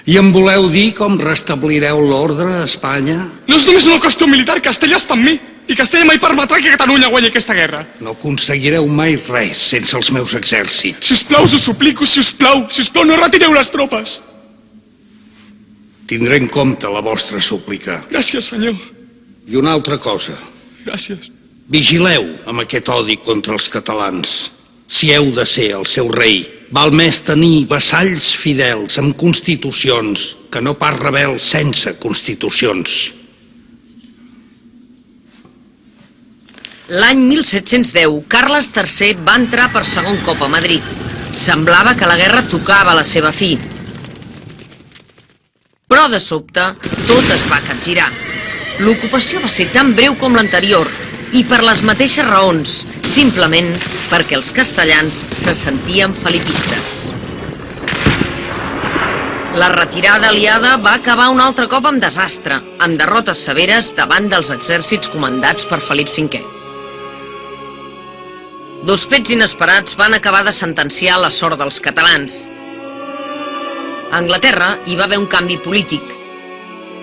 I em voleu dir com restablireu l'ordre a Espanya? No és només una qüestió militar, Castella està amb mi. I Castella mai permetrà que Catalunya guanyi aquesta guerra. No aconseguireu mai res sense els meus exèrcits. Si us plau, us ho suplico, si us plau, no retireu les tropes. Tindré en compte la vostra súplica. Gràcies, senyor. I una altra cosa. Gràcies. Vigileu amb aquest odi contra els catalans. Si heu de ser el seu rei, val més tenir vassalls fidels amb constitucions que no pas rebels sense constitucions. L'any 1710, Carles III va entrar per segon cop a Madrid. Semblava que la guerra tocava la seva fi. Però de sobte, tot es va capgirar. L'ocupació va ser tan breu com l'anterior, i per les mateixes raons, simplement perquè els castellans se sentien felipistes. La retirada aliada va acabar un altre cop amb desastre, amb derrotes severes davant dels exèrcits comandats per Felip V. Dos fets inesperats van acabar de sentenciar la sort dels catalans. A Anglaterra hi va haver un canvi polític.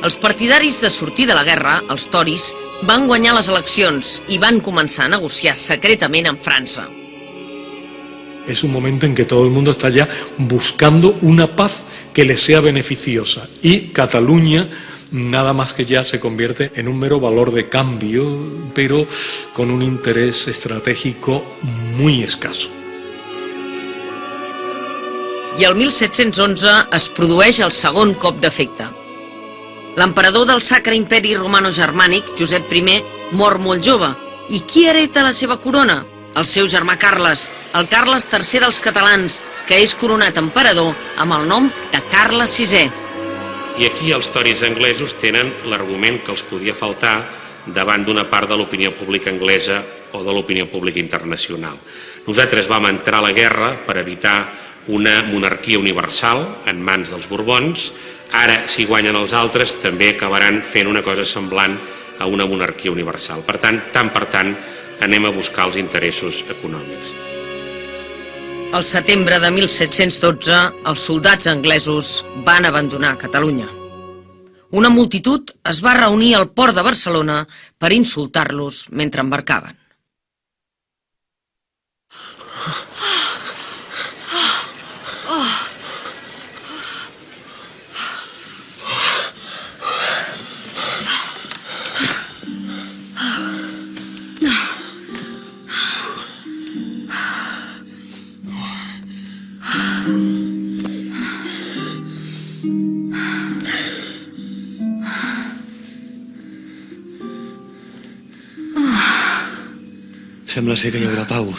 Els partidaris de sortir de la guerra, els toris, van guanyar les eleccions i van començar a negociar secretament amb França. Es un momento en que todo el mundo está ya buscando una paz que le sea beneficiosa y Cataluña nada más que ya se convierte en un mero valor de cambio, pero con un interés estratégico muy escaso. I el 1711 es produeix el segon cop d'efecte. L'emperador del Sacre Imperi Romano-Germànic, Josep I, mor molt jove. I qui hereta la seva corona? El seu germà Carles, el Carles III dels catalans, que és coronat emperador amb el nom de Carles VI. I aquí els toris anglesos tenen l'argument que els podia faltar davant d'una part de l'opinió pública anglesa o de l'opinió pública internacional. Nosaltres vam entrar a la guerra per evitar una monarquia universal en mans dels Borbons. Ara, si guanyen els altres, també acabaran fent una cosa semblant a una monarquia universal. Per tant, anem a buscar els interessos econòmics. Al setembre de 1712, els soldats anglesos van abandonar Catalunya. Una multitud es va reunir al port de Barcelona per insultar-los mentre embarcaven. Sembla ser que hi haurà pau.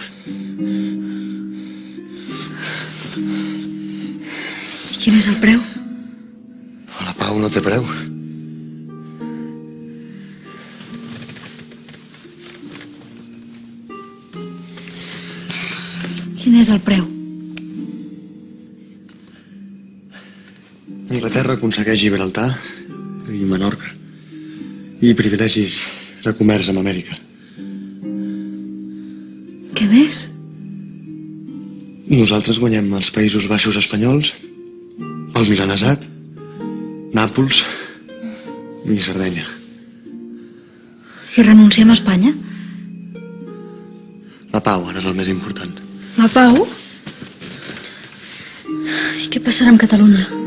I quin és el preu? La pau no té preu. Quin és el preu? Anglaterra aconsegueix Gibraltar i Menorca i privilegis de comerç amb Amèrica. Què més? Nosaltres guanyem els Països Baixos espanyols, el Milanesat, Nàpols i Sardenya. I renunciem a Espanya? La pau ara és el més important. La pau? I què passarà amb Catalunya?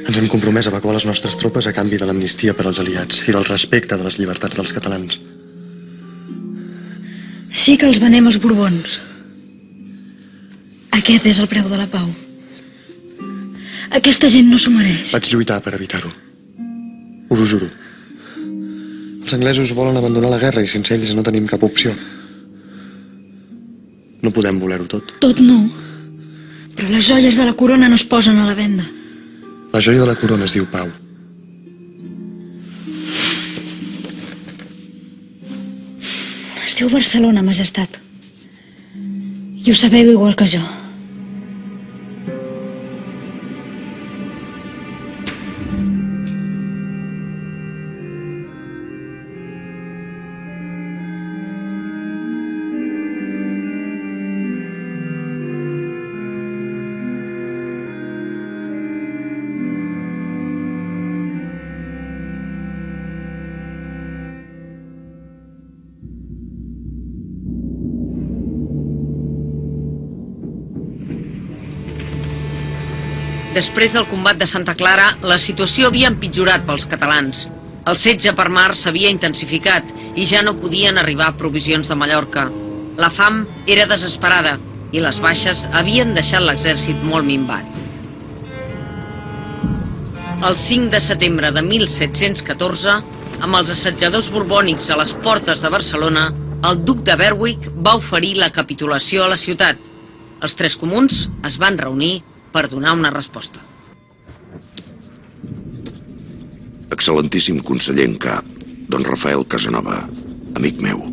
Ens hem compromès a evacuar les nostres tropes a canvi de l'amnistia per als aliats i del respecte de les llibertats dels catalans. Així que els venem els Borbons. Aquest és el preu de la pau. Aquesta gent no s'ho mereix. Vaig lluitar per evitar-ho. Us ho juro. Els anglesos volen abandonar la guerra i sense ells no tenim cap opció. No podem voler-ho tot. Tot no. Però les joies de la corona no es posen a la venda. La joia de la corona es diu pau. Es diu Barcelona, majestat. I ho sabeu igual que jo. Després del combat de Santa Clara, la situació havia empitjorat pels catalans. El setge per mar s'havia intensificat i ja no podien arribar provisions de Mallorca. La fam era desesperada i les baixes havien deixat l'exèrcit molt minvat. El 5 de setembre de 1714, amb els assetjadors borbònics a les portes de Barcelona, el duc de Berwick va oferir la capitulació a la ciutat. Els tres comuns es van reunir per donar una resposta. Excel·lentíssim conseller en cap, don Rafael Casanova, amic meu.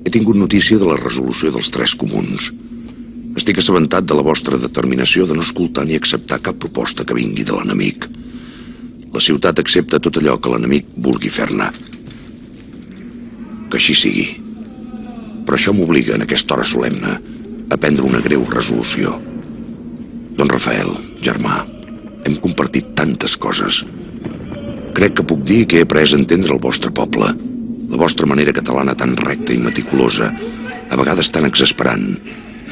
He tingut notícia de la resolució dels tres comuns. Estic assabentat de la vostra determinació de no escoltar ni acceptar cap proposta que vingui de l'enemic. La ciutat accepta tot allò que l'enemic vulgui fer-ne. Que així sigui. Però això m'obliga en aquesta hora solemne a prendre una greu resolució. Don Rafael, germà, hem compartit tantes coses. Crec que puc dir que he après a entendre el vostre poble, la vostra manera catalana tan recta i meticulosa, a vegades tan exasperant,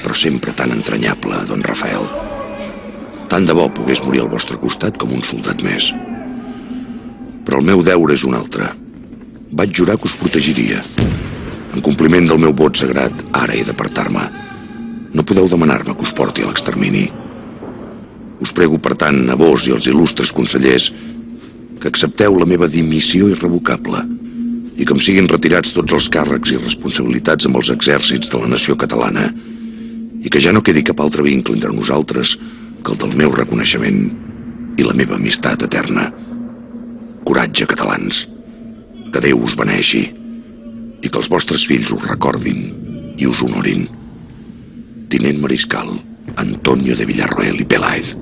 però sempre tan entranyable, don Rafael. Tant de bo pogués morir al vostre costat com un soldat més. Però el meu deure és un altre. Vaig jurar que us protegiria. En compliment del meu vot sagrat, ara he d'apartar-me. No podeu demanar-me que us porti a l'extermini. Us prego, per tant, a vos i als il·lustres consellers que accepteu la meva dimissió irrevocable i que em siguin retirats tots els càrrecs i responsabilitats amb els exèrcits de la nació catalana i que ja no quedi cap altre vincle entre nosaltres que el del meu reconeixement i la meva amistat eterna. Coratge, catalans. Que Déu us beneixi i que els vostres fills us recordin i us honorin. Tinent Mariscal Antonio de Villarroel i Peláez.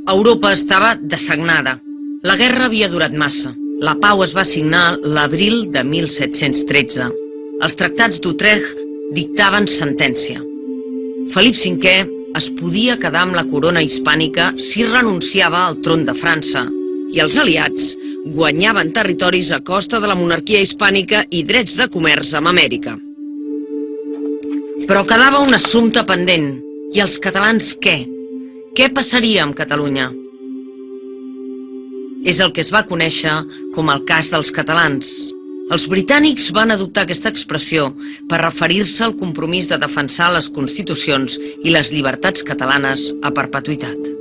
Europa estava dessagnada. La guerra havia durat massa. La pau es va signar l'abril de 1713. Els tractats d'Utrecht dictaven sentència. Felip V es podia quedar amb la corona hispànica si renunciava al tron de França i els aliats guanyaven territoris a costa de la monarquia hispànica i drets de comerç amb Amèrica. Però quedava un assumpte pendent. I els catalans què? Què passaria amb Catalunya? És el que es va conèixer com el cas dels catalans. Els britànics van adoptar aquesta expressió per referir-se al compromís de defensar les constitucions i les llibertats catalanes a perpetuïtat.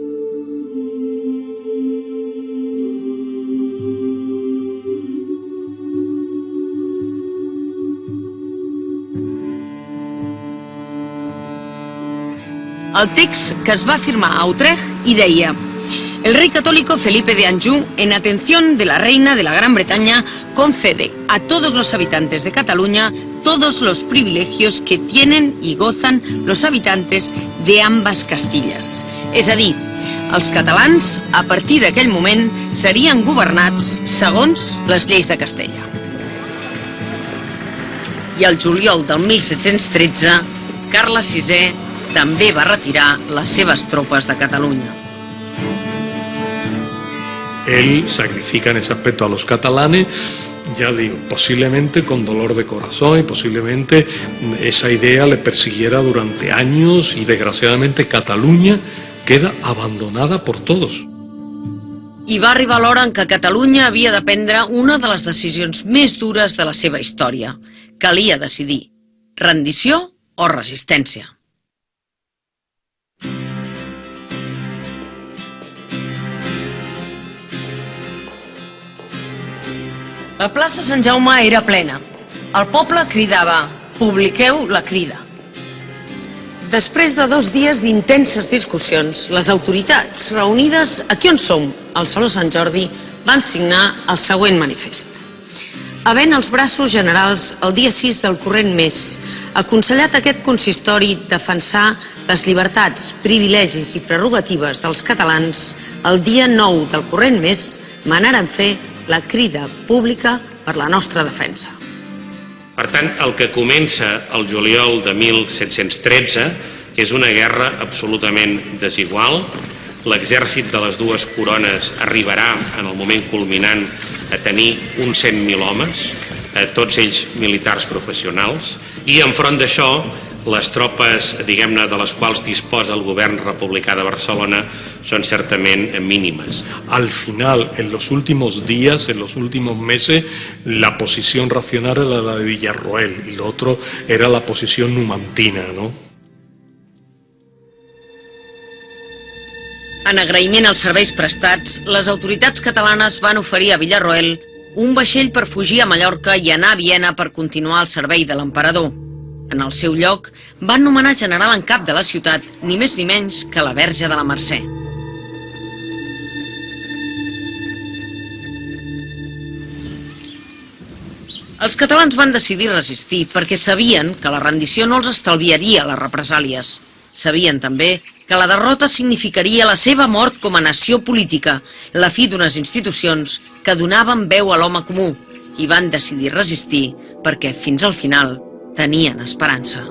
El text que es va firmar a Utrecht i deia: el rey católico Felipe de Anjou, en atención de la reina de la Gran Bretaña, concede a todos los habitantes de Cataluña todos los privilegios que tienen y gozan los habitantes de ambas Castillas. És a dir, els catalans, a partir d'aquell moment, serien governats segons les lleis de Castella. I al juliol del 1713, Carles VI també va retirar les seves tropes de Catalunya. Él sacrifica en ese aspecto a los catalanes, ya digo, posiblemente con dolor de corazón, y posiblemente esa idea le persiguiera durante años, y desgraciadamente Cataluña queda abandonada por todos. I va arribar l'hora en què Catalunya havia de prendre una de les decisions més dures de la seva història. Calia decidir: rendició o resistència. La plaça Sant Jaume era plena. El poble cridava: publiqueu la crida. Després de 2 dies d'intenses discussions, les autoritats reunides aquí on som, al Saló Sant Jordi, van signar el següent manifest. Havent els braços generals el dia 6 del corrent mes aconsellat aquest consistori defensar les llibertats, privilegis i prerrogatives dels catalans, el dia 9 del corrent mes manaren fer la crida pública per la nostra defensa. Per tant, el que comença el juliol de 1713 és una guerra absolutament desigual. L'exèrcit de les dues corones arribarà en el moment culminant a tenir uns 100.000 homes, tots ells militars professionals, i enfront d'això les tropes, diguem-ne, de les quals disposa el govern republicà de Barcelona son certament mínimas. Al final, en los últimos días, en los últimos meses, la posición racional era la de Villarroel y lo otro era la posición numantina, ¿no? En agraïment als serveis prestats, les autoritats catalanes van oferir a Villarroel un vaixell per fugir a Mallorca i anar a Viena per continuar el servei de l'emperador. En el seu lloc, van nomenar general en cap de la ciutat, ni més ni menys que la Verge de la Mercè. Els catalans van decidir resistir perquè sabien que la rendició no els estalviaria les represàlies. Sabien també que la derrota significaria la seva mort com a nació política, la fi d'unes institucions que donaven veu a l'home comú, i van decidir resistir perquè, fins al final, tenien esperanza.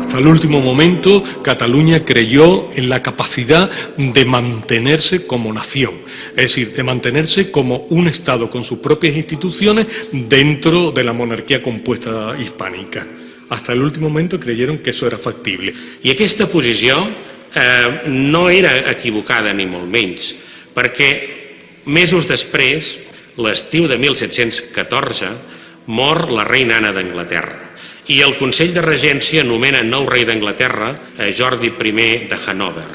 Hasta el último momento, Cataluña creyó en la capacidad de mantenerse como nación, es decir, de mantenerse como un Estado con sus propias instituciones dentro de la monarquía compuesta hispánica. Hasta el último momento creyeron que eso era factible. I aquesta posició no era equivocada ni molt menys, perquè mesos després, l'estiu de 1714, mor la reina Anna d'Anglaterra i el Consell de Regència nomena nou rei d'Anglaterra, Jordi I de Hannover.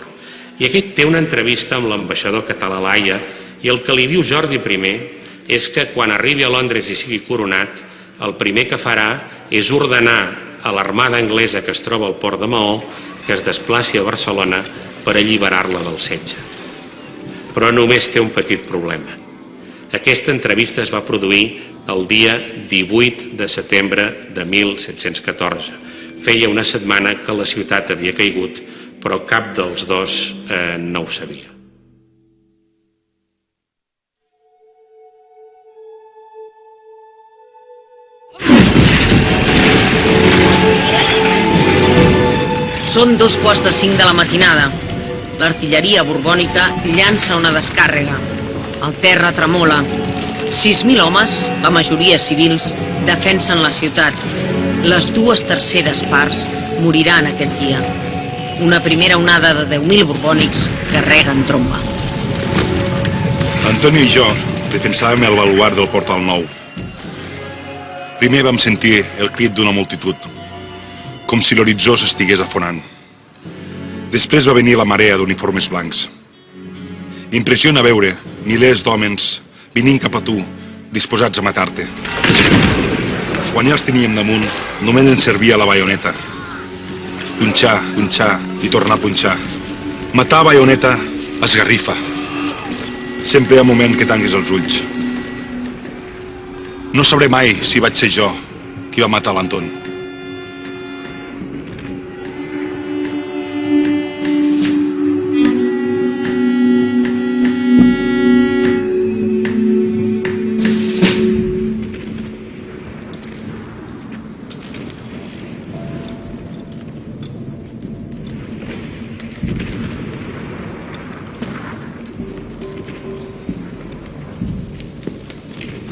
I aquest té una entrevista amb l'ambaixador català a l'Haia i el que li diu Jordi I és que quan arribi a Londres i sigui coronat, el primer que farà és ordenar a l'armada anglesa que es troba al port de Maó que es desplaci a Barcelona per alliberar-la del setge. Però només té un petit problema. Aquesta entrevista es va produir el dia 18 de setembre de 1714. Feia una setmana que la ciutat havia caigut, però cap dels dos no ho sabia. Són 2:45 de la matinada. L'artilleria borbònica llança una descàrrega. El terra tremola. 6.000 homes, la majoria civils, defensen la ciutat. Les 2/3 parts moriran aquest dia. Una primera onada de 10.000 borbònics carreguen tromba. Antonio i jo defensàvem el baluard del Portal Nou. Primer vam sentir el crit d'una multitud, com si l'horitzó s'estigués afonant. Després va venir la marea d'uniformes blancs. Impressiona veure milers d'homes venint cap a tu, disposats a matar-te. Quan ja els teníem damunt, només ens servia la baioneta. Punxar, punxar i tornar a punxar. Matar a baioneta esgarrifa. Sempre hi ha un moment que tanguis els ulls. No sabré mai si vaig ser jo qui va matar l'Anton.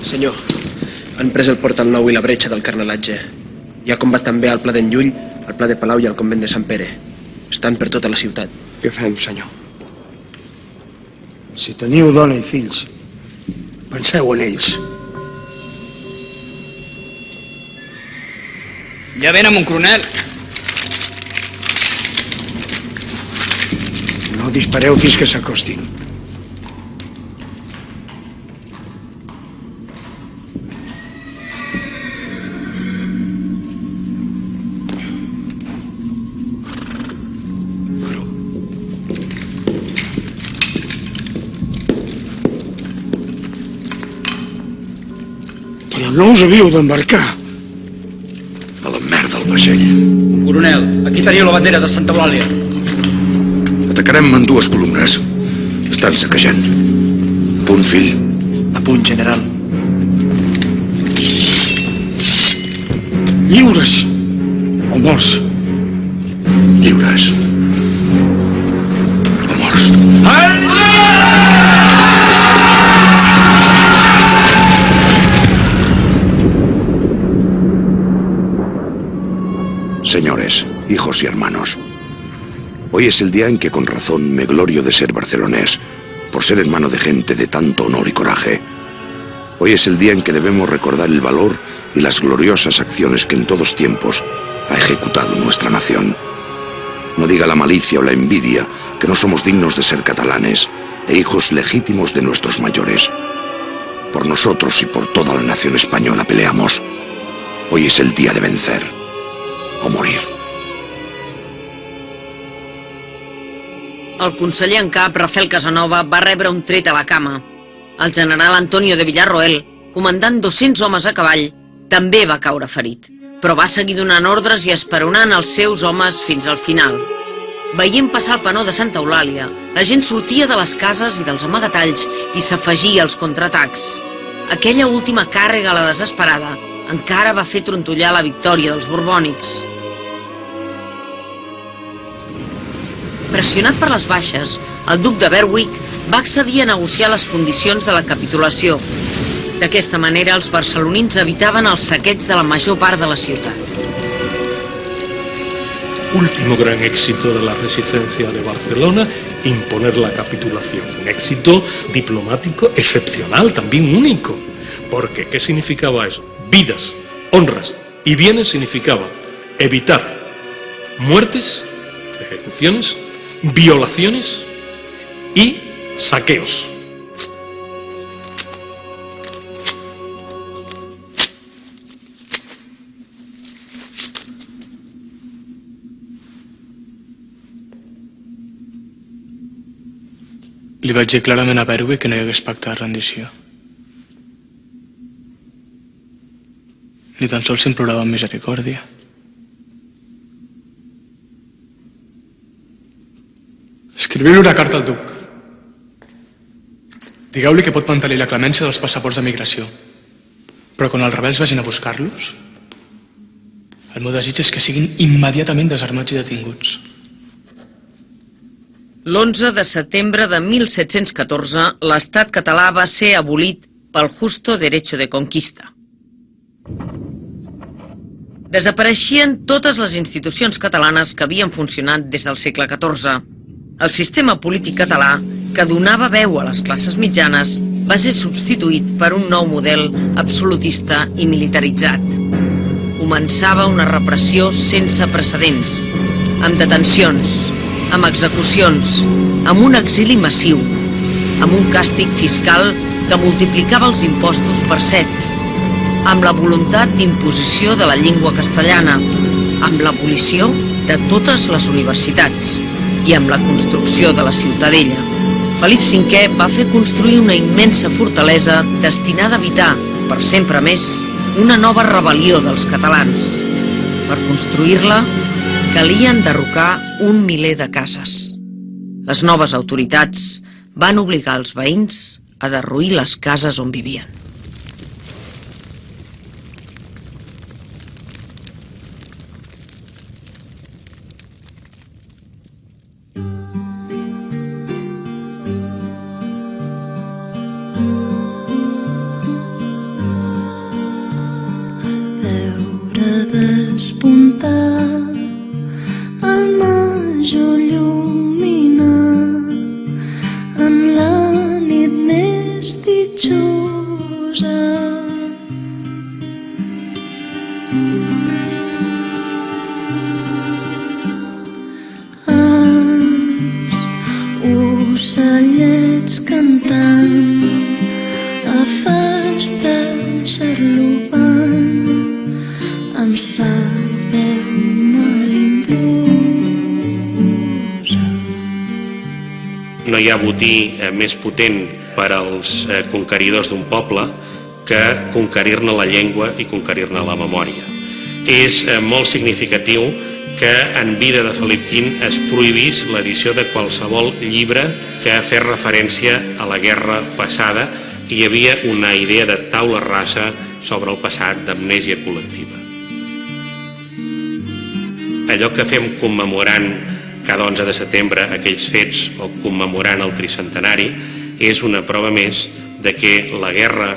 Senyor, han pres el Portal Nou i la bretxa del carnalatge. Hi ha combat també al Pla d'en Llull, al Pla de Palau i al Convent de Sant Pere. Estan per tota la ciutat. Què fem, senyor? Si teniu dona i fills, penseu en ells. Ja ven amb un coronel. No dispareu fins que s'acostin. Però no us havíeu d'embarcar. A la merda, el vaixell. Coronel, aquí teniu la bandera de Santa Eulàlia. Atacarem en dues columnes. Estan saquejant. A punt, fill. A punt, general. Lliures o morts? Lliures. O morts. Señores, hijos y hermanos, hoy es el día en que con razón me glorio de ser barcelonés, por ser hermano de gente de tanto honor y coraje. Hoy es el día en que debemos recordar el valor y las gloriosas acciones que en todos tiempos ha ejecutado nuestra nación. No diga la malicia o la envidia que no somos dignos de ser catalanes e hijos legítimos de nuestros mayores. Por nosotros y por toda la nación española peleamos. Hoy es el día de vencer o morir. El conseller en cap, Rafael Casanova, va rebre un tret a la cama. El general Antonio de Villarroel, comandant 200 homes a cavall, també va caure ferit, però va seguir donant ordres i esperonant els seus homes fins al final. Veient passar el penó de Santa Eulàlia, la gent sortia de les cases i dels amagatalls i s'afegia als contraatacs. Aquella última càrrega a la desesperada encara va fer trontollar la victòria dels borbònics. Pressionat per les baixes, el duc de Berwick va accedir a negociar les condicions de la capitulació. D'aquesta manera, els barcelonins evitaven el saqueig de la major part de la ciutat. Último gran éxito de la resistencia de Barcelona, imponer la capitulación. Un éxito diplomático excepcional, también único. Porque, ¿qué significaba eso? Vidas, honras y bienes significaba evitar muertes, ejecuciones, violaciones y saqueos. Li vaig dir clarament a Berwick que no hi hagués pacte de rendició. Ni tan sols s'implorava amb misericòrdia. Escriviu-li una carta al duc. Digueu-li que pot mantenir la clemència dels passaports de migració. Però quan els rebels vagin a buscar-los, el meu desig és que siguin immediatament desarmats i detinguts. L'11 de setembre de 1714, l'estat català va ser abolit pel justo derecho de conquista. Desapareixien totes les institucions catalanes que havien funcionat des del segle XIV. El sistema polític català que donava veu a les classes mitjanes, va ser substituït per un nou model absolutista i militaritzat. Començava una repressió sense precedents, amb detencions, amb execucions, amb un exili massiu, amb un càstig fiscal que multiplicava els impostos per 7, amb la voluntat d'imposició de la llengua castellana, amb l'abolició de totes les universitats i amb la construcció de la Ciutadella. Felip V va fer construir una immensa fortalesa destinada a evitar, per sempre més, una nova rebel·lió dels catalans. Per construir-la, calia enderrocar 1 miler de cases. Les noves autoritats van obligar els veïns a derruir les cases on vivien. Despuntar el major lluminar en la nit més ditxosa. Els ocellets cantant a festes arlopant amb sa veu malimplosa. No hi ha botí més potent per als conqueridors d'un poble que conquerir-ne la llengua i conquerir-ne la memòria. És molt significatiu que en vida de Felip V es prohibís l'edició de qualsevol llibre que fes referència a la guerra passada i hi havia una idea de taula rasa sobre el passat, d'amnèsia col·lectiva. Allò que fem commemorant cada 11 de setembre aquells fets o commemorant el tricentenari és una prova més de que la guerra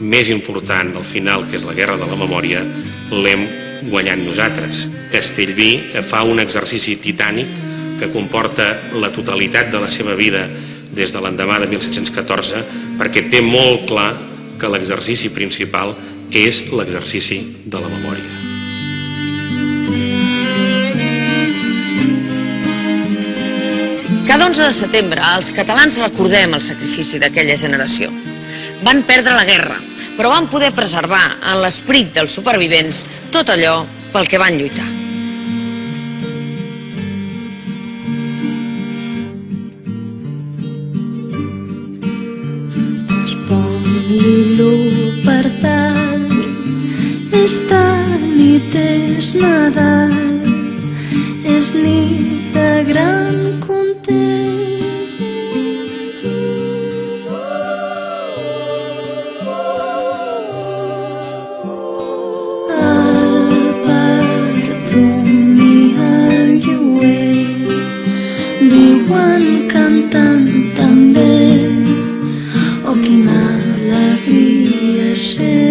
més important al final, que és la guerra de la memòria, l'hem guanyat nosaltres. Castellví fa un exercici titànic que comporta la totalitat de la seva vida des de l'endemà de 1714 perquè té molt clar que l'exercici principal és l'exercici de la memòria. Cada 11 de setembre els catalans recordem el sacrifici d'aquella generació. Van perdre la guerra, però van poder preservar en l'esperit dels supervivents tot allò pel que van lluitar. Respon-li-lo per dalt, esta nit és Nadal, és nit de gran cantant també, oh quina alegria ser